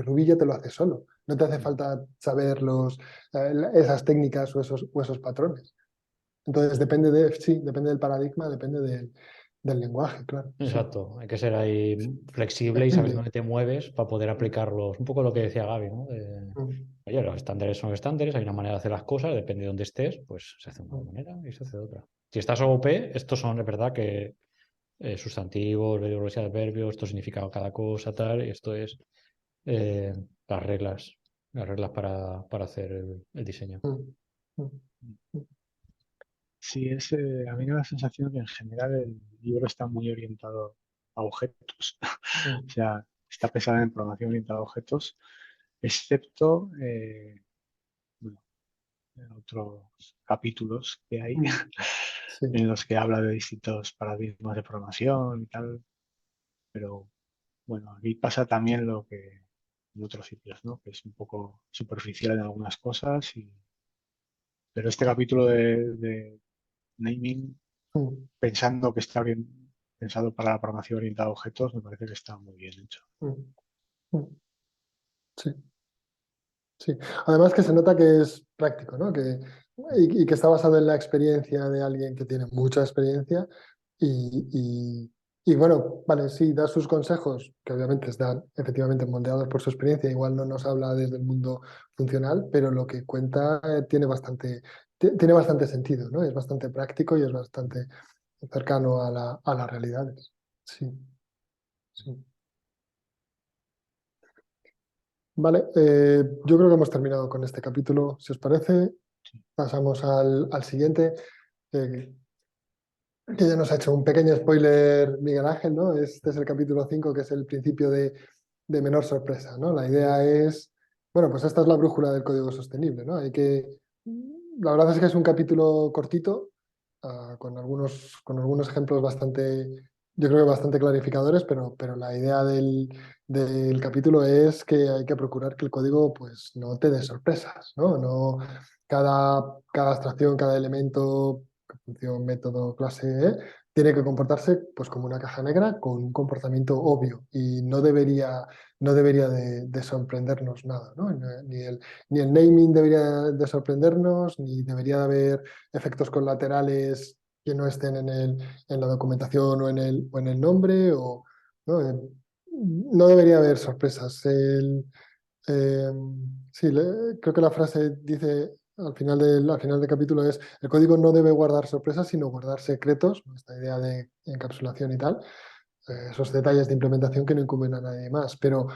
Ruby ya te lo hace solo. No te hace falta saber esas técnicas o esos patrones. Entonces depende del paradigma, depende del lenguaje, claro. Sí. Exacto, hay que ser ahí flexible y saber Flexible. dónde te mueves para poder aplicarlos. Un poco lo que decía Gaby, ¿no? Mm, Oye, los estándares son estándares, hay una manera de hacer las cosas, depende de dónde estés, pues se hace de una mm, manera y se hace de otra. Si estás OOP, estos son, es verdad que sustantivos, verbos, adverbios, esto significa cada cosa, tal, y esto es eh, las reglas, para hacer el diseño. mm, mm, mm. Sí, a mí me da la sensación que en general el libro está muy orientado a objetos. O Mm, sea, está pensado en programación orientada a objetos, excepto bueno, en otros capítulos que hay mm, sí, en los que habla de distintos paradigmas de programación y tal. Pero bueno, aquí pasa también lo que en otros sitios, ¿no? Que es un poco superficial en algunas cosas. Pero este capítulo de naming, mm, pensando que está bien pensado para la programación orientada a objetos, me parece que está muy bien hecho. mm, mm, sí, sí. Además que se nota que es práctico, ¿no? Y que está basado en la experiencia de alguien que tiene mucha experiencia y bueno, vale, sí, da sus consejos, que obviamente están efectivamente moldeados por su experiencia, igual no nos habla desde el mundo funcional, pero lo que cuenta tiene bastante sentido, ¿no? Es bastante práctico y es bastante cercano a las realidades. Sí, sí. Vale, yo creo que hemos terminado con este capítulo. Si os parece, pasamos al siguiente, que, que ya nos ha hecho un pequeño spoiler Miguel Ángel, ¿no? Este es el capítulo 5, que es el principio de menor sorpresa, ¿no? La idea es, bueno, pues esta es la brújula del código sostenible, ¿no? La verdad es que es un capítulo cortito, con algunos ejemplos yo creo que bastante clarificadores, pero la idea del capítulo es que hay que procurar que el código pues no te dé sorpresas, ¿no? Cada abstracción, cada elemento, función, método, clase, tiene que comportarse pues como una caja negra con un comportamiento obvio y no debería de sorprendernos nada, ¿no? Ni el naming debería de sorprendernos, ni debería de haber efectos colaterales que no estén en la documentación o en el nombre, ¿no? No debería haber sorpresas. Eh, sí, creo que la frase dice al final del capítulo es: el código no debe guardar sorpresas, sino guardar secretos, ¿no? Esta idea de encapsulación y tal, esos detalles de implementación que no incumben a nadie más. Pero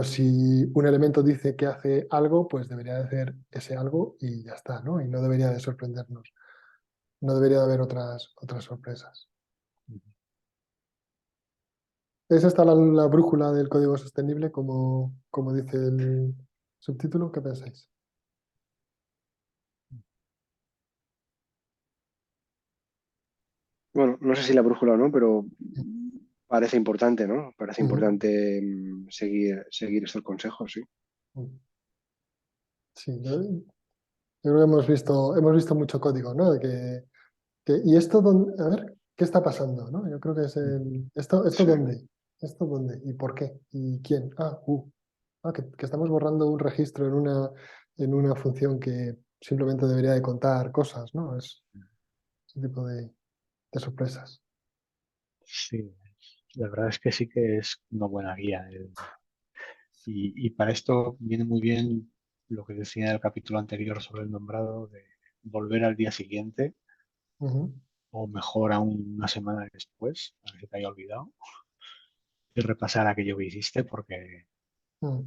si un elemento dice que hace algo, pues debería de hacer ese algo y ya está, ¿no? Y no debería de sorprendernos. No debería de haber otras sorpresas. ¿Es esta la brújula del código sostenible, como dice el subtítulo? ¿Qué pensáis? Bueno, no sé si la brújula o no, pero parece importante, ¿no? Parece Ujú. importante seguir estos consejos, sí. Sí, yo creo que hemos visto mucho código, ¿no? ¿Y esto dónde? A ver, ¿qué está pasando? ¿No? Yo creo que es ¿esto Sí. dónde? ¿Esto dónde? ¿Y por qué? ¿Y quién? Que estamos borrando un registro en una función que simplemente debería de contar cosas, ¿no? Es ese tipo de sorpresas. Sí, la verdad es que sí que es una buena guía. Y para esto viene muy bien lo que decía en el capítulo anterior sobre el nombrado, de volver al día siguiente Ujú. o mejor aún una semana después, para que se te haya olvidado, y repasar aquello que hiciste, porque Mm,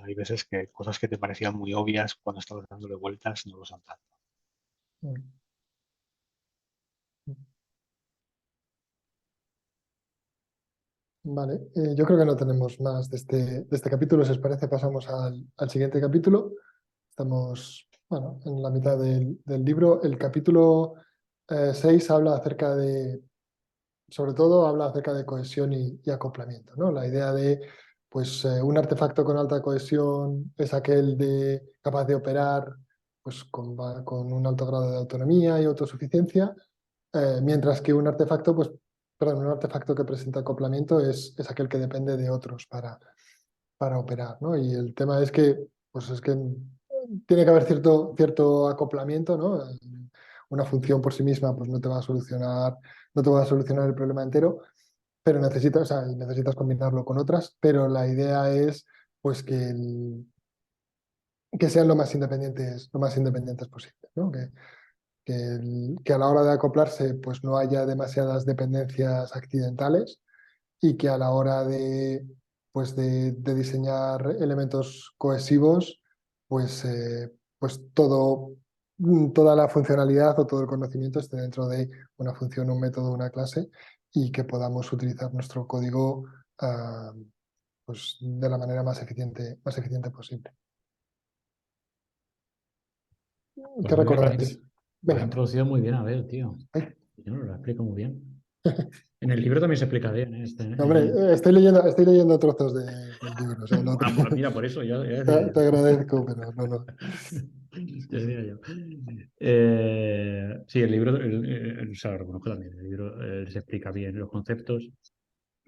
hay veces que cosas que te parecían muy obvias cuando estabas dándole vueltas no lo son tanto. mm, mm. Vale, yo creo que no tenemos más de este capítulo. Si os parece, pasamos al siguiente capítulo. Estamos, bueno, en la mitad del libro. El capítulo 6 habla sobre todo habla acerca de cohesión y acoplamiento, ¿no? La idea de, pues, un artefacto con alta cohesión es aquel capaz de operar, pues, con un alto grado de autonomía y autosuficiencia, mientras que un artefacto que presenta acoplamiento es aquel que depende de otros para operar, ¿no? Y el tema es que, pues, tiene que haber cierto acoplamiento, ¿no? Una función por sí misma, pues, no te va a solucionar el problema entero, pero necesitas, o sea, y necesitas combinarlo con otras, pero la idea es, pues, que sean lo más independientes posible, ¿no? Que a la hora de acoplarse, pues, no haya demasiadas dependencias accidentales y que a la hora de diseñar elementos cohesivos, pues todo toda la funcionalidad o todo el conocimiento esté dentro de una función, un método, una clase y que podamos utilizar nuestro código pues, de la manera más eficiente posible. Pues ¿Qué muy bien, recordáis? lo has Venga. introducido muy bien, a ver, tío. Ay. Yo no lo explico muy bien. En el libro también se explica bien, ¿eh? No, hombre, estoy leyendo trozos del libro. O sea, no te, Pues mira, por eso, ya te decía yo. agradezco, pero no. Ya decía yo. Sí, el libro, o sea, lo reconozco también, el libro se explica bien los conceptos.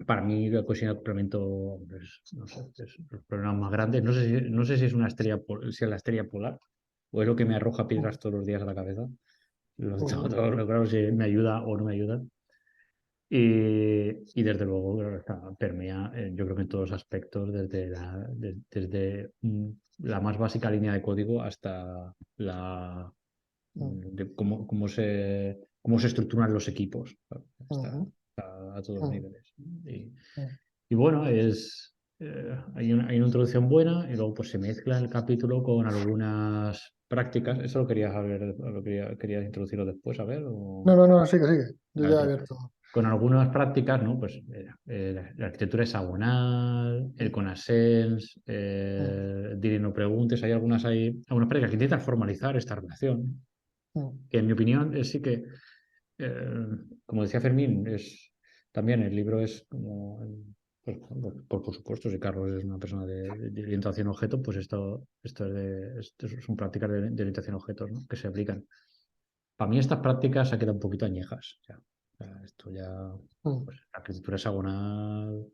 Para mí, la cohesión y el complemento, no sé, es los problemas más grandes. No sé si es una estrella, si es la estrella polar o es lo que me arroja piedras todos los días a la cabeza. Lo tengo todo claro si me ayuda o no me ayuda. Y desde luego permea, yo creo que en todos los aspectos, desde la más básica línea de código hasta de cómo se estructuran los equipos. Está a todos los niveles. Y bueno, hay una introducción buena y luego pues se mezcla el capítulo con algunas prácticas. Eso lo querías saber, querías introducirlo después, a ver. No, sigue. Yo ya he Vale, abierto. con algunas prácticas, ¿no? Pues la arquitectura hexagonal, el CONASENS, Dile no preguntes, hay algunas prácticas que intentan formalizar esta relación, que en mi opinión sí que, eh, como decía Fermín, también el libro es como, pues, por supuesto, si Carlos es una persona de orientación a objetos, pues esto son prácticas de orientación a objetos, ¿no? Que se aplican. Para mí estas prácticas se han quedado un poquito añejas. Ya. Esto ya, pues, la arquitectura hexagonal,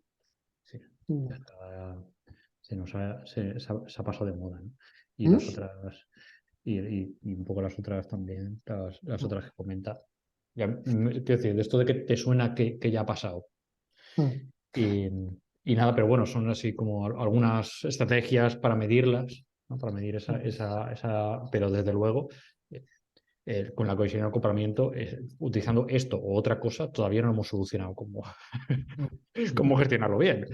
sí, ya está, se ha pasado de moda, ¿no? Y las otras, y un poco las otras también, las otras que comenta. Quiero decir, de esto de que te suena que ya ha pasado. Y, y nada, pero bueno, son así como algunas estrategias para medirlas, ¿no? Para medir pero desde luego con la cohesión y el acoplamiento, utilizando esto o otra cosa, todavía no hemos solucionado cómo gestionarlo bien.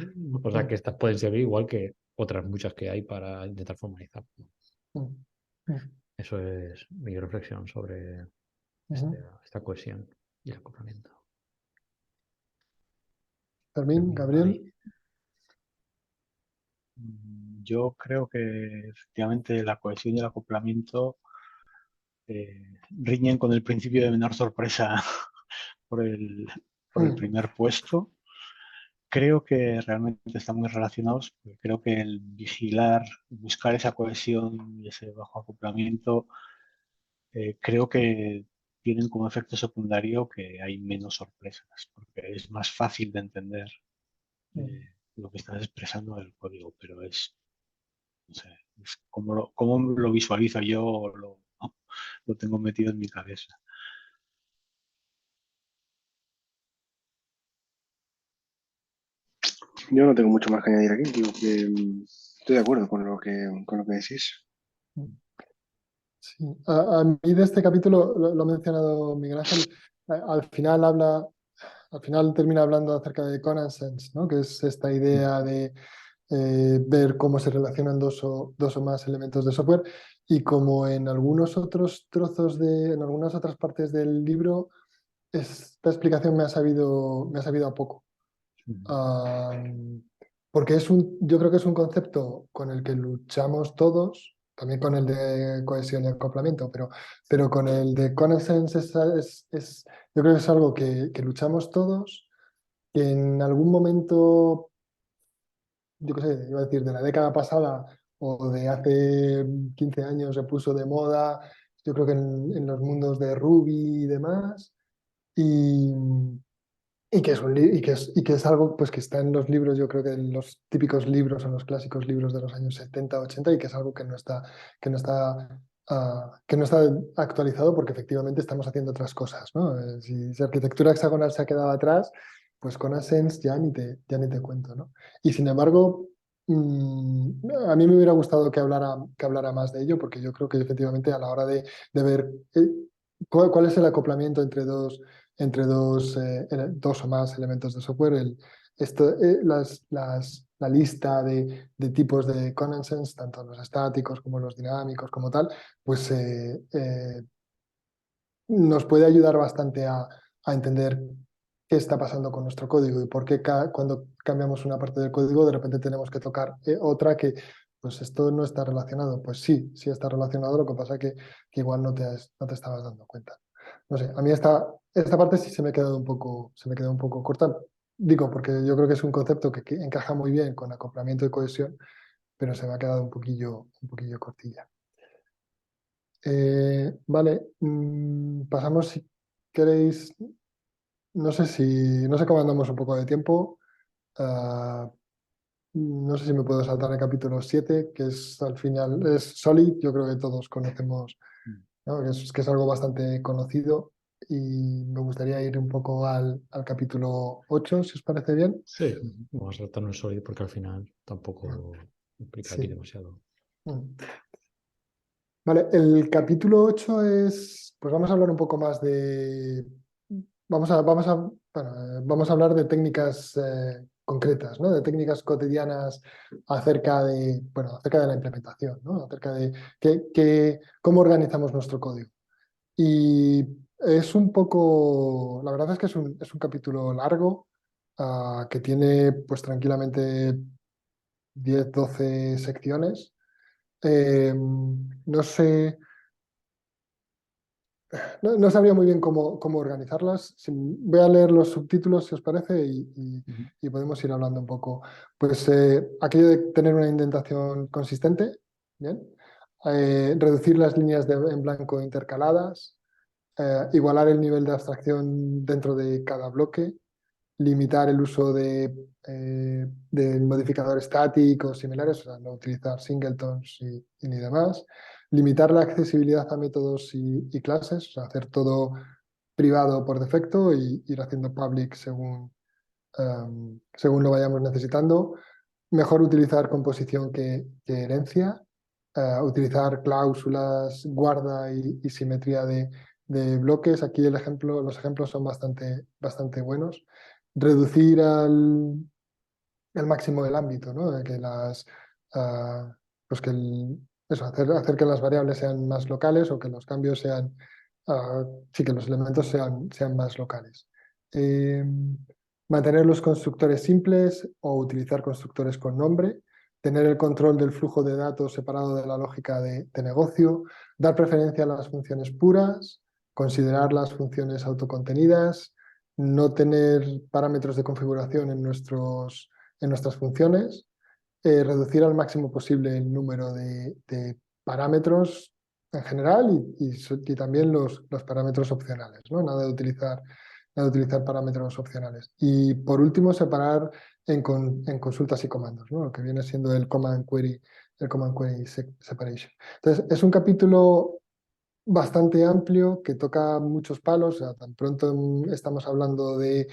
O sea que estas pueden servir igual que otras muchas que hay para intentar formalizar. Eso es mi reflexión sobre esta cohesión y el acoplamiento. Fermín, Gabriel. Yo creo que efectivamente la cohesión y el acoplamiento riñen con el principio de menor sorpresa por el primer puesto. Creo que realmente están muy relacionados, porque creo que el buscar esa cohesión y ese bajo acoplamiento, creo que tienen como efecto secundario que hay menos sorpresas, porque es más fácil de entender lo que estás expresando del código, pero no sé, es como lo visualizo yo, lo tengo metido en mi cabeza. Yo no tengo mucho más que añadir aquí. Digo que estoy de acuerdo con lo que decís. Sí. A mí de este capítulo, lo ha mencionado Miguel Ángel, al final termina hablando acerca de Common Sense, ¿no? Que es esta idea de ver cómo se relacionan dos o más elementos de software y como en algunos otros en algunas otras partes del libro, esta explicación me ha sabido a poco. Porque yo creo que es un concepto con el que luchamos todos, también con el de cohesión y acoplamiento, pero con el de connaissance yo creo que es algo que luchamos todos, que en algún momento, yo qué sé, iba a decir de la década pasada o de hace 15 años se puso de moda, yo creo que en los mundos de Ruby y demás, y que es algo pues, que está en los libros, yo creo que en los típicos libros o en los clásicos libros de los años 70, 80, y que es algo que no está, que no está actualizado porque efectivamente estamos haciendo otras cosas, ¿no? Si arquitectura hexagonal se ha quedado atrás, pues con Ascens ya ni te cuento, ¿no? Y sin embargo, a mí me hubiera gustado que hablara más de ello, porque yo creo que efectivamente a la hora de ver cuál es el acoplamiento entre dos o más elementos de software, la lista de tipos de connaissance, tanto los estáticos como los dinámicos como tal, pues nos puede ayudar bastante a entender qué está pasando con nuestro código y por qué cuando cambiamos una parte del código de repente tenemos que tocar otra que pues esto no está relacionado. Pues sí, sí está relacionado, lo que pasa que igual no te estabas dando cuenta. No sé, a mí esta parte sí se me quedó un poco corta. Digo, porque yo creo que es un concepto que encaja muy bien con acoplamiento y cohesión, pero se me ha quedado un poquillo cortilla. Vale, pasamos si queréis. No sé cómo andamos un poco de tiempo. Ah, no sé si me puedo saltar el capítulo 7, que es al final, es Solid, yo creo que todos conocemos, ¿no? Que es algo bastante conocido. Y me gustaría ir un poco al capítulo 8, si os parece bien. Sí, vamos a saltarnos el sólido porque al final tampoco implica aquí Sí. demasiado. Mm. Vale, el capítulo 8 es, pues vamos a hablar un poco más de, vamos a hablar de técnicas concretas, ¿no? De técnicas cotidianas acerca de la implementación, ¿no? Acerca de cómo organizamos nuestro código. Y es un poco, la verdad es que es un capítulo largo, que tiene pues tranquilamente 10 12 secciones. No sé. No sabría muy bien cómo organizarlas. Voy a leer los subtítulos, si os parece, y podemos ir hablando un poco. Pues aquello de tener una indentación consistente, ¿bien? Reducir las líneas en blanco intercaladas, igualar el nivel de abstracción dentro de cada bloque, limitar el uso de modificadores estáticos similares, o sea, no utilizar singletons y ni demás, limitar la accesibilidad a métodos y clases, o sea, hacer todo privado por defecto y ir haciendo public según lo vayamos necesitando, mejor utilizar composición que herencia, utilizar cláusulas, guarda y simetría de bloques. Aquí los ejemplos son bastante buenos. Reducir al máximo el ámbito, ¿no? De que ah, pues que hacer que las variables sean más locales o que los cambios sí, que los elementos sean más locales. Eh, Mantener los constructores simples o utilizar constructores con nombre, tener el control del flujo de datos separado de la lógica de negocio, dar preferencia a las funciones puras, considerar las funciones autocontenidas, no tener parámetros de configuración en nuestras funciones, reducir al máximo posible el número de parámetros en general y también los parámetros opcionales, ¿no? Nada de utilizar parámetros opcionales. Y por último, separar en consultas y comandos, ¿no? Lo que viene siendo el command query separation. Entonces, es un capítulo bastante amplio que toca muchos palos. O sea, tan pronto estamos hablando de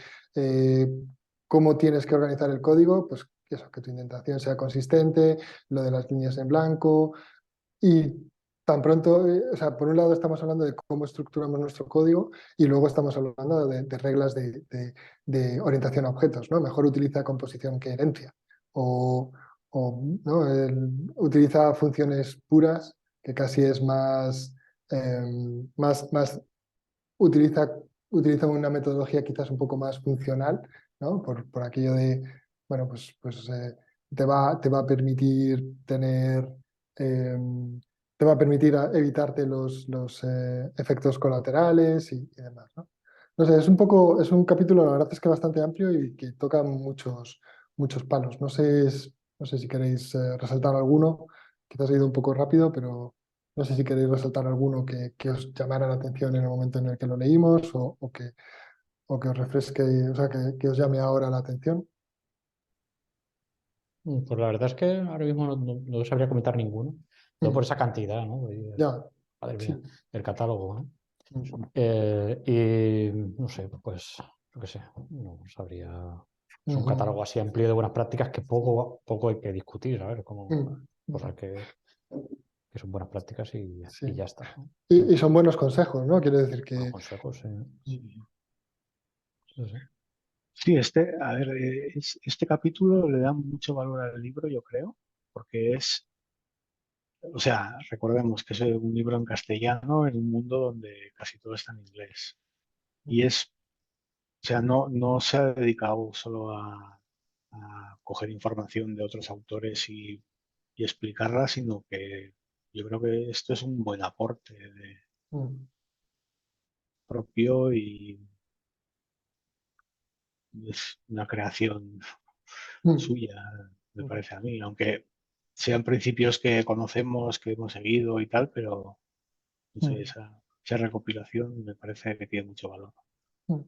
cómo tienes que organizar el código, pues eso, que tu indentación sea consistente, lo de las líneas en blanco y tan pronto, o sea, por un lado estamos hablando de cómo estructuramos nuestro código y luego estamos hablando de reglas de orientación a objetos, ¿no? Mejor utiliza composición que herencia ¿no? Utiliza funciones puras, que casi es más utiliza, utiliza una metodología quizás un poco más funcional, ¿no? Por aquello de, bueno, te va a permitir eh, evitarte los efectos colaterales y demás, ¿no? No sé, es un capítulo, la verdad es que bastante amplio y que toca muchos palos. No sé si queréis resaltar alguno, quizás he ido un poco rápido, pero no sé si queréis resaltar alguno que os llamara la atención en el momento en el que lo leímos o que os refresque, o sea, que os llame ahora la atención. Pues la verdad es que ahora mismo no sabría comentar ninguno, todo por Mm, esa cantidad, ¿no? Ya, Madre sí. mía, el catálogo, ¿no? Mm, Y no sé, pues, yo qué sé, no sabría. Es un ujú, catálogo así amplio de buenas prácticas que poco hay que discutir, ¿sabes? Como cosas ujú, que son buenas prácticas sí. y ya está, ¿no? Y son buenos consejos, ¿no? Quiero decir Buenos que consejos, sí. mm, Sí, sí. Sí, a ver, este capítulo le da mucho valor al libro, yo creo, porque o sea, recordemos que es un libro en castellano en un mundo donde casi todo está en inglés. Y o sea, no se ha dedicado solo a coger información de otros autores y explicarla, sino que yo creo que esto es un buen aporte Mm, propio y es una creación mm, suya, me mm, parece a mí, aunque sean principios que conocemos, que hemos seguido y tal, pero no sé, mm, esa recopilación me parece que tiene mucho valor. mm,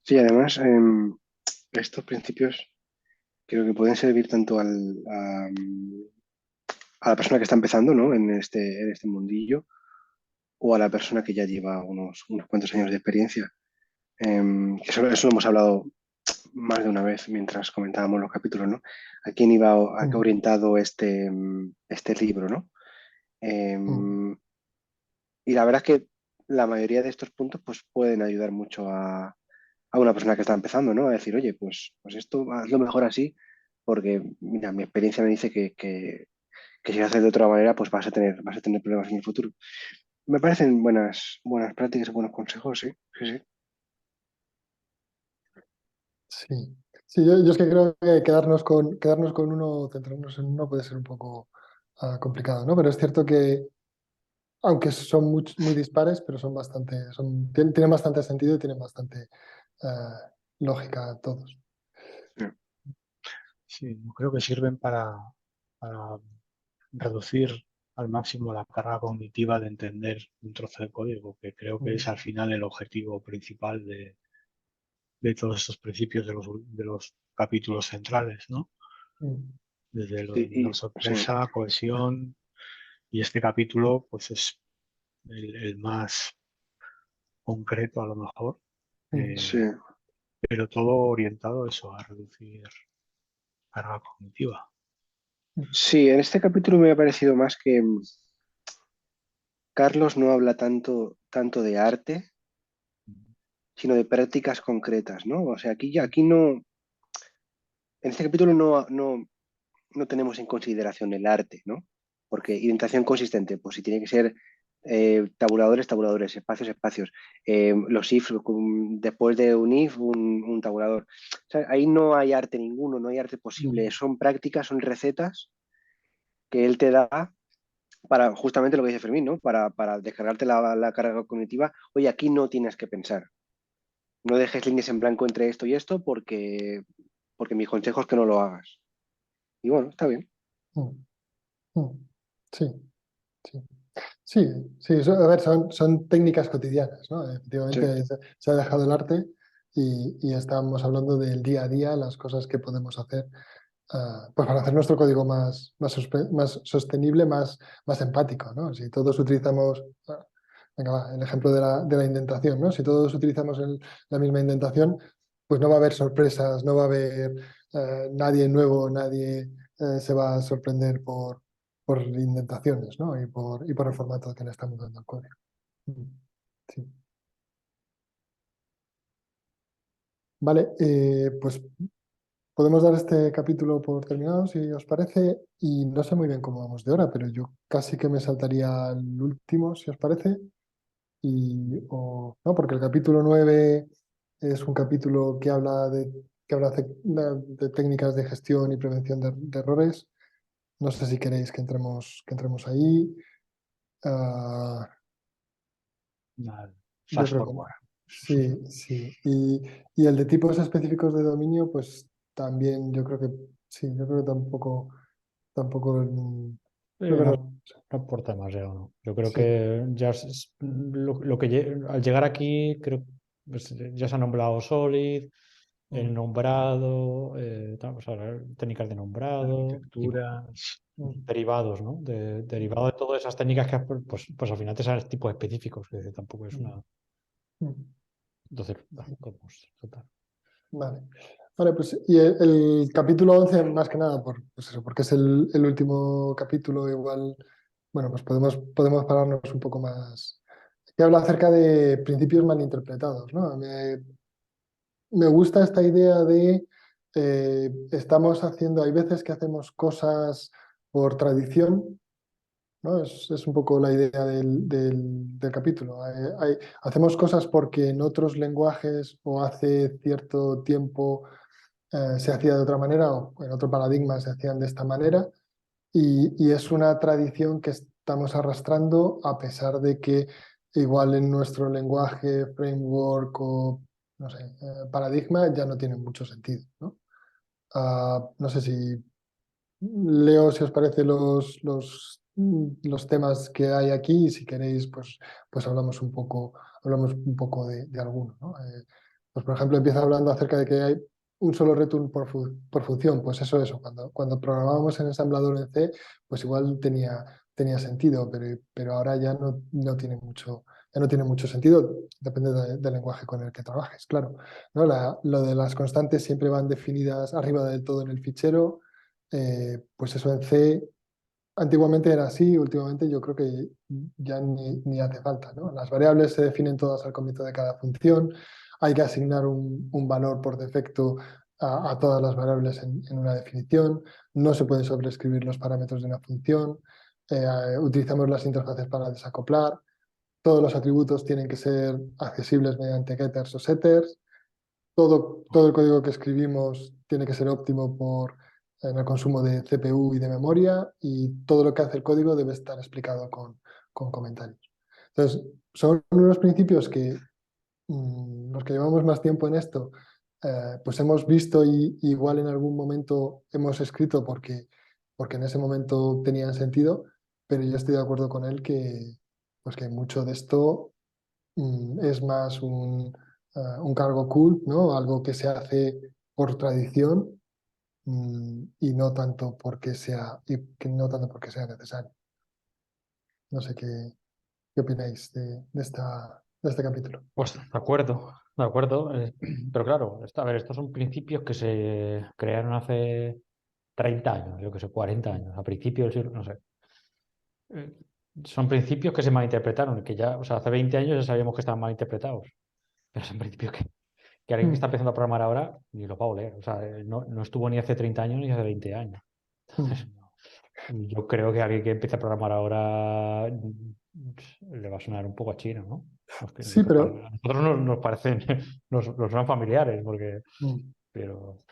Sí, además, estos principios creo que pueden servir tanto a la persona que está empezando, ¿no? En este mundillo, o a la persona que ya lleva unos cuantos años de experiencia. Que eso lo hemos hablado más de una vez mientras comentábamos los capítulos, ¿no? A qué mm, orientado este libro, ¿no? mm, Em, y la verdad es que la mayoría de estos puntos pues, pueden ayudar mucho a una persona que está empezando, ¿no? A decir, oye, pues esto hazlo mejor así, porque mira, mi experiencia me dice que si lo haces de otra manera, pues vas a tener problemas en el futuro. Me parecen buenas prácticas, buenos consejos, sí, sí, sí. sí. Sí, yo es que creo que quedarnos con uno, centrarnos en uno puede ser un poco complicado, ¿no? Pero es cierto que, aunque son muy dispares, pero tienen bastante sentido y tienen bastante lógica todos. Sí, yo creo que sirven para reducir al máximo la carga cognitiva de entender un trozo de código, que creo que es Mm, al final el objetivo principal de todos estos principios de los capítulos centrales, ¿no? mm, Desde Sí, la sí, sorpresa, cohesión, y este capítulo pues es el más concreto a lo mejor, mm, sí. pero todo orientado a eso, a reducir carga cognitiva. mm, Sí, en este capítulo me ha parecido más que Carlos no habla tanto de arte, sino de prácticas concretas, ¿no? O sea, aquí no, en este capítulo no tenemos en consideración el arte, ¿no? Porque indentación consistente, pues si tiene que ser tabuladores, espacios, espacios. Los ifs, después de un if, un tabulador. O sea, ahí no hay arte ninguno, no hay arte posible. mm, Son prácticas, son recetas que él te da para justamente lo que dice Fermín, ¿no? Para descargarte la carga cognitiva. Oye, aquí no tienes que pensar. No dejes líneas en blanco entre esto y esto porque mi consejo es que no lo hagas. Y bueno, está bien. mm, mm. Sí, sí. Sí, sí, a ver, son técnicas cotidianas, ¿no? Sí, Efectivamente, se ha dejado el arte y estamos hablando del día a día, las cosas que podemos hacer pues para hacer nuestro código más sostenible, más empático, ¿no? Si todos utilizamos, venga, va, el ejemplo de la indentación, ¿no? Si todos utilizamos la misma indentación, pues no va a haber sorpresas, no va a haber nadie nuevo, nadie se va a sorprender por indentaciones, ¿no? Y por el formato que le estamos dando al código. Mm, sí. Vale, pues podemos dar este capítulo por terminado, si os parece, y no sé muy bien cómo vamos de hora, pero yo casi que me saltaría el último, si os parece, no, porque el capítulo 9 es un capítulo que habla de técnicas de gestión y prevención de errores. No sé si queréis que entremos ahí. Ah, yo Fast creo que no. forward. Sí, sí. Y el de tipos específicos de dominio, pues también yo creo que sí, yo creo que tampoco, creo que No, no. no aporta demasiado, ¿no? Yo creo Sí. que ya lo que al llegar aquí, creo pues, ya se ha nombrado Solid, el Mm, nombrado, o sea, técnicas de nombrado y bueno, Arquitecturas. mm, derivados, ¿no? Derivado de todas esas técnicas que pues al final te salen tipos específicos, que tampoco es mm, una. mm. Entonces, bueno, podemos tratar. Vale. Vale, pues y el capítulo 11 más que nada, pues eso, porque es el último capítulo, igual, bueno, pues podemos pararnos un poco más. Que habla acerca de principios malinterpretados, ¿no? me gusta esta idea de estamos haciendo, hay veces que hacemos cosas por tradición, ¿no? Es un poco la idea del capítulo. Hacemos cosas porque en otros lenguajes o hace cierto tiempo se hacía de otra manera o en otro paradigma se hacían de esta manera y es una tradición que estamos arrastrando a pesar de que igual en nuestro lenguaje, framework o no sé, paradigma ya no tiene mucho sentido, ¿no? No sé si leo, si os parece, los temas que hay aquí y si queréis, pues hablamos un poco de alguno, ¿no? Pues por ejemplo, empieza hablando acerca de que hay un solo return por función. Pues eso, cuando programábamos en ensamblador en C, pues igual tenía sentido, pero ahora ya no tiene ya no tiene mucho sentido, depende del lenguaje con el que trabajes, claro, ¿no? Lo de las constantes siempre van definidas arriba del todo en el fichero. Pues eso en C antiguamente era así, últimamente yo creo que ya ni hace falta, ¿no? Las variables se definen todas al comienzo de cada función, hay que asignar un valor por defecto a todas las variables en una definición, no se pueden sobreescribir los parámetros de una función, utilizamos las interfaces para desacoplar, todos los atributos tienen que ser accesibles mediante getters o setters, todo el código que escribimos tiene que ser óptimo en el consumo de CPU y de memoria y todo lo que hace el código debe estar explicado con comentarios. Entonces, son unos principios que los que llevamos más tiempo en esto, pues hemos visto y igual en algún momento hemos escrito porque en ese momento tenían sentido, pero yo estoy de acuerdo con él pues que mucho de esto es más un cargo cool, ¿no? Algo que se hace por tradición y no tanto y que no tanto porque sea necesario. No sé qué opináis de este capítulo. Pues de acuerdo, de acuerdo. Pero claro, a ver, estos son principios que se crearon hace 30 años, yo que sé, 40 años, a principios del siglo, no sé. Eh, Son principios que se malinterpretaron, que ya, o sea, hace 20 años ya sabíamos que estaban malinterpretados, pero son principios que alguien que está Mm, empezando a programar ahora ni los va a oler. O sea, no estuvo ni hace 30 años ni hace 20 años. mm. Yo creo que alguien que empiece a programar ahora le va a sonar un poco a chino, ¿no? Sí, pero A nosotros nos parecen, nos son familiares, porque, mm, pero,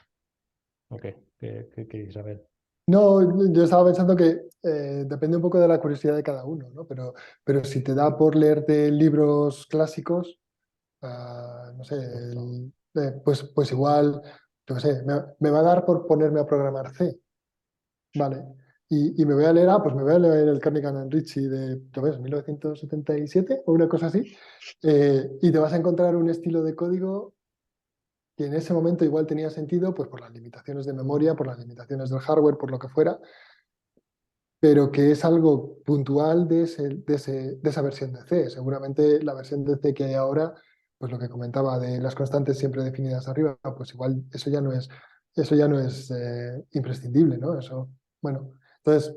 ok, ¿qué Isabel? no, yo estaba pensando que depende un poco de la curiosidad de cada uno, ¿no? Pero si te da por leerte libros clásicos, no sé, pues igual, yo qué sé, me va a dar por ponerme a programar C. Vale. Y me voy a leer, pues me voy a leer el Kernighan and Ritchie de, ¿lo ves? 1977 o una cosa así. Y te vas a encontrar un estilo de código que en ese momento igual tenía sentido, pues por las limitaciones de memoria, por las limitaciones del hardware, por lo que fuera, pero que es algo puntual de esa versión de C. Seguramente la versión de C que hay ahora, pues lo que comentaba de las constantes siempre definidas arriba, pues igual eso ya no es imprescindible, ¿no? Eso, bueno, entonces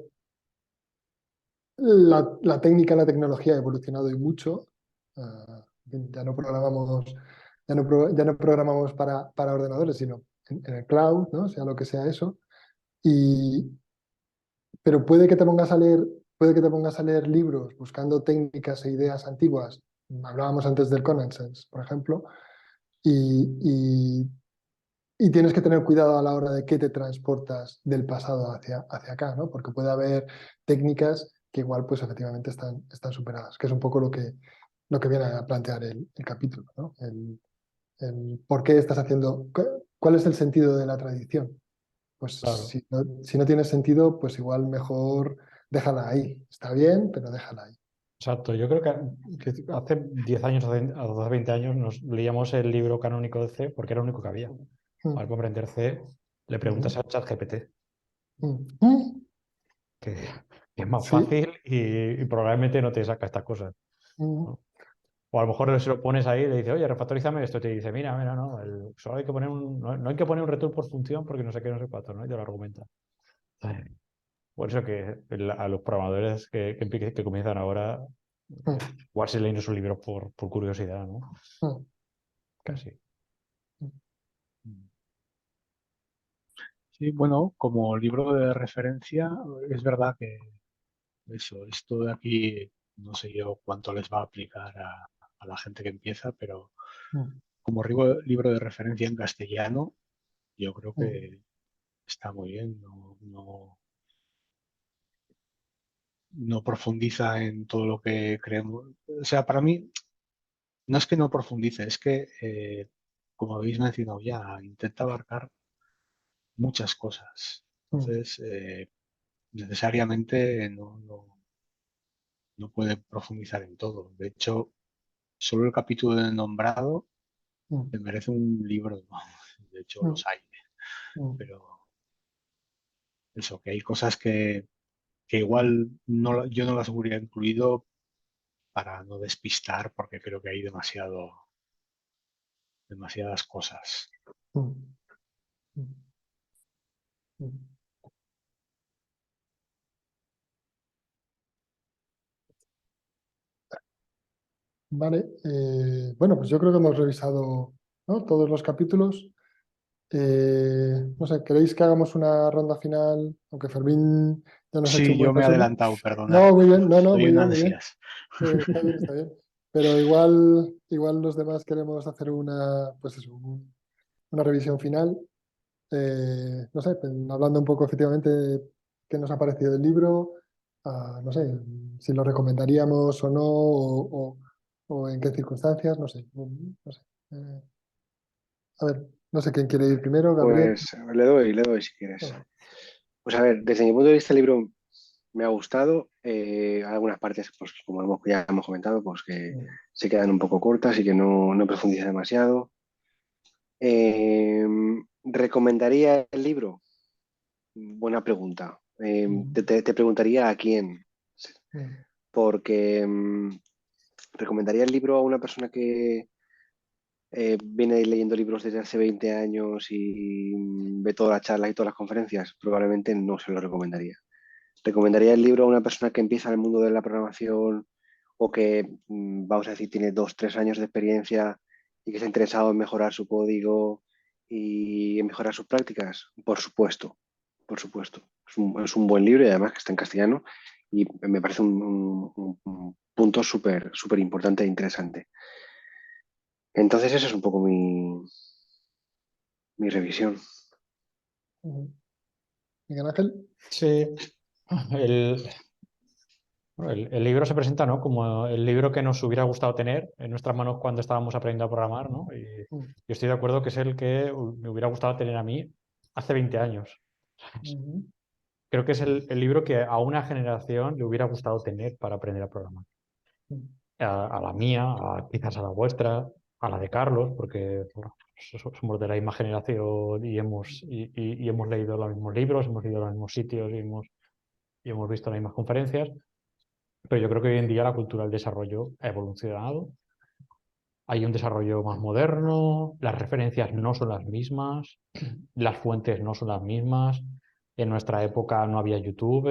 la técnica, la tecnología ha evolucionado y mucho. Ya no programamos, ya no programamos para ordenadores, sino en el cloud, ¿no? Sea lo que sea eso. Y, pero puede que te pongas a leer libros buscando técnicas e ideas antiguas. Hablábamos antes del Connaissance, por ejemplo, y, y tienes que tener cuidado a la hora de qué te transportas del pasado hacia acá, ¿no? Porque puede haber técnicas que igual, pues efectivamente están superadas, que es un poco lo que viene a plantear el capítulo, ¿no? El por qué estás haciendo, cuál es el sentido de la tradición. Pues Claro, si no tiene sentido, pues igual mejor déjala ahí. Está bien, pero déjala ahí. exacto. Yo creo que hace 10 años, hace 20 años, nos leíamos el libro canónico de C porque era lo único que había. Para Mm, comprender C, le preguntas ujú, a ChatGPT, mm. que, que es más Sí. fácil y probablemente no te saca estas cosas, Mm, ¿no? O a lo mejor se lo pones ahí y le dices, oye, refactorízame esto. Y te dice, mira, no, solo hay que poner no hay que poner un return por función porque no sé qué, no sé cuánto, ¿no? Y te lo argumenta. Por eso que a los programadores que comienzan ahora, mm, igual se leen esos libros por curiosidad, ¿no? mm, mm. Casi. Sí, bueno, como libro de referencia, es verdad que esto de aquí, no sé yo cuánto les va a aplicar a la gente que empieza, pero Mm, como libro de referencia en castellano, yo creo mm, que está muy bien. No profundiza en todo lo que creemos. O sea, para mí, no es que no profundice, es que, como habéis mencionado ya, intenta abarcar muchas cosas. mm, Entonces, necesariamente no puede profundizar en todo. De hecho, solo el capítulo del nombrado mm, te merece un libro. De hecho, mm, los hay. mm, Pero eso, que hay cosas que igual yo no las hubiera incluido para no despistar, porque creo que hay demasiadas cosas. mm, mm, mm. Vale, bueno, pues yo creo que hemos revisado, ¿no?, todos los capítulos. No sé, ¿queréis que hagamos una ronda final? Aunque Fermín ya nos ha hecho un Sí, buen yo me he resumen. adelantado, perdonad. No, muy bien, no, no, muy Estoy en bien, muy bien. ansias. Está bien, está bien. Pero igual los demás queremos hacer pues eso, una revisión final. No sé, hablando un poco efectivamente de qué nos ha parecido el libro, no sé, si lo recomendaríamos o no, o en qué circunstancias, no sé, no sé. A ver, no sé quién quiere ir primero, Gabriel. Pues le doy si quieres. Venga. Pues a ver, desde mi punto de vista el libro me ha gustado. Algunas partes, pues como ya hemos comentado, pues que Mm, se quedan un poco cortas y que no profundiza demasiado. Eh, ¿Recomendaría el libro? Buena pregunta. mm, Te preguntaría a quién, mm, porque recomendaría el libro a una persona que viene leyendo libros desde hace 20 años y ve todas las charlas y todas las conferencias. Probablemente no se lo recomendaría. Recomendaría el libro a una persona que empieza en el mundo de la programación o que, vamos a decir, tiene 2, 3 años de experiencia y que está interesado en mejorar su código y en mejorar sus prácticas. Por supuesto, por supuesto. Es un buen libro y además que está en castellano y me parece un punto súper, súper importante e interesante. Entonces, esa es un poco mi revisión. mm. Miguel Ángel. Sí, el, el libro se presenta, ¿no?, como el libro que nos hubiera gustado tener en nuestras manos cuando estábamos aprendiendo a programar, ¿no? Y Mm, yo estoy de acuerdo que es el que me hubiera gustado tener a mí hace 20 años. mm, Creo que es el libro que a una generación le hubiera gustado tener para aprender a programar. mm, A la mía, quizás a la vuestra, a la de Carlos, porque bueno, somos de la misma generación y hemos leído los mismos libros, hemos ido a los mismos sitios y hemos visto las mismas conferencias. Pero yo creo que hoy en día la cultura del desarrollo ha evolucionado. Hay un desarrollo más moderno, las referencias no son las mismas, las fuentes no son las mismas. En nuestra época no había YouTube,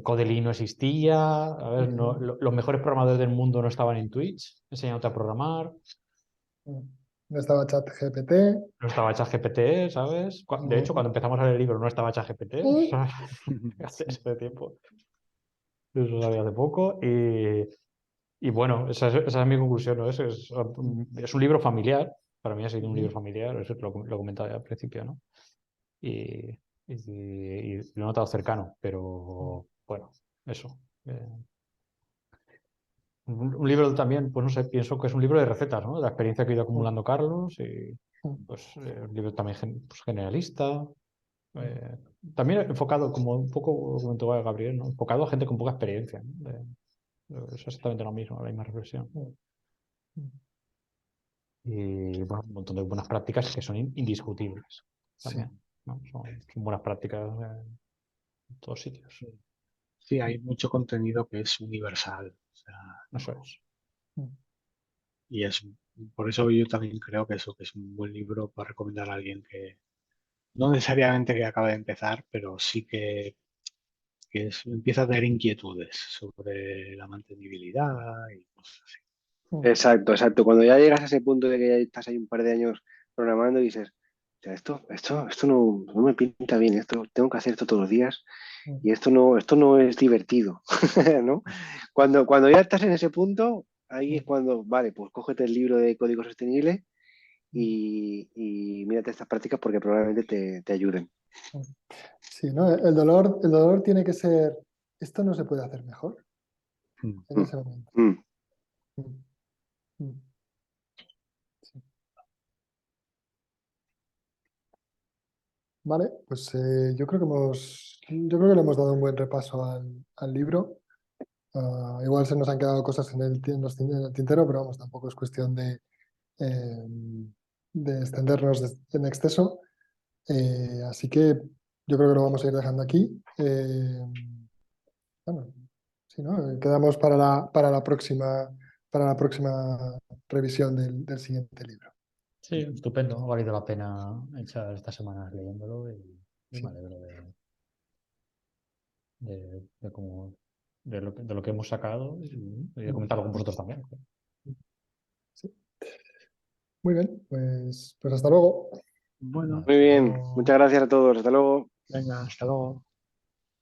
Codelí no existía, ¿sabes? mm, Los mejores programadores del mundo no estaban en Twitch enseñándote a programar, mm. No estaba ChatGPT. no estaba ChatGPT, ¿sabes? De hecho, Mm, cuando empezamos a leer el libro no estaba ChatGPT, mm, hace tiempo, eso lo sabía hace poco. Y bueno, esa es mi conclusión, ¿no? Es un libro familiar, para mí ha sido un libro mm, familiar, eso lo comentaba al principio, ¿no? Y lo he notado cercano, mm, pero bueno, eso. eh, un libro también, pues no sé, pienso que es un libro de recetas, ¿no? De la experiencia que ha ido mm, acumulando Carlos y mm, pues un libro también pues, generalista. mm, eh, También enfocado, como un poco comentó Gabriel, ¿no? Enfocado a gente con poca experiencia, ¿no? Es exactamente lo mismo, la misma reflexión. mm, mm. Y bueno, un montón de buenas prácticas que son indiscutibles Sí. también, ¿no? Son buenas prácticas en todos sitios. Sí, hay mucho contenido que es universal. O sea, Eso es. Mm, y es por eso yo también creo que eso que es un buen libro para recomendar a alguien que no necesariamente que acaba de empezar, pero sí empieza a tener inquietudes sobre la mantenibilidad y cosas así. mm, Exacto, exacto. Cuando ya llegas a ese punto de que ya estás ahí un par de años programando y dices, O sea, esto no me pinta bien, esto tengo que hacer esto todos los días Mm. y esto no es divertido, ¿no? Cuando ya estás en ese punto, ahí es cuando, vale, pues cógete el libro de código sostenible y mírate estas prácticas porque probablemente te ayuden. Sí, ¿no? El dolor tiene que ser, esto no se puede hacer mejor Mm. en ese momento. Mm. Mm, mm. Sí. Vale, pues yo creo que le hemos dado un buen repaso al libro. Igual se nos han quedado cosas en el tintero, pero vamos, tampoco es cuestión eh, de extendernos en exceso. Así que yo creo que lo vamos a ir dejando aquí. Bueno, sí, ¿no? Quedamos para la próxima revisión del siguiente libro. Sí, estupendo. Ha valido la pena echar estas semanas leyéndolo y Sí. me alegro de cómo, de lo que hemos sacado y de comentarlo con vosotros también. Sí. Muy bien, pues hasta luego. Bueno, Muy Hasta bien, luego. muchas gracias a todos, hasta luego. venga, hasta luego.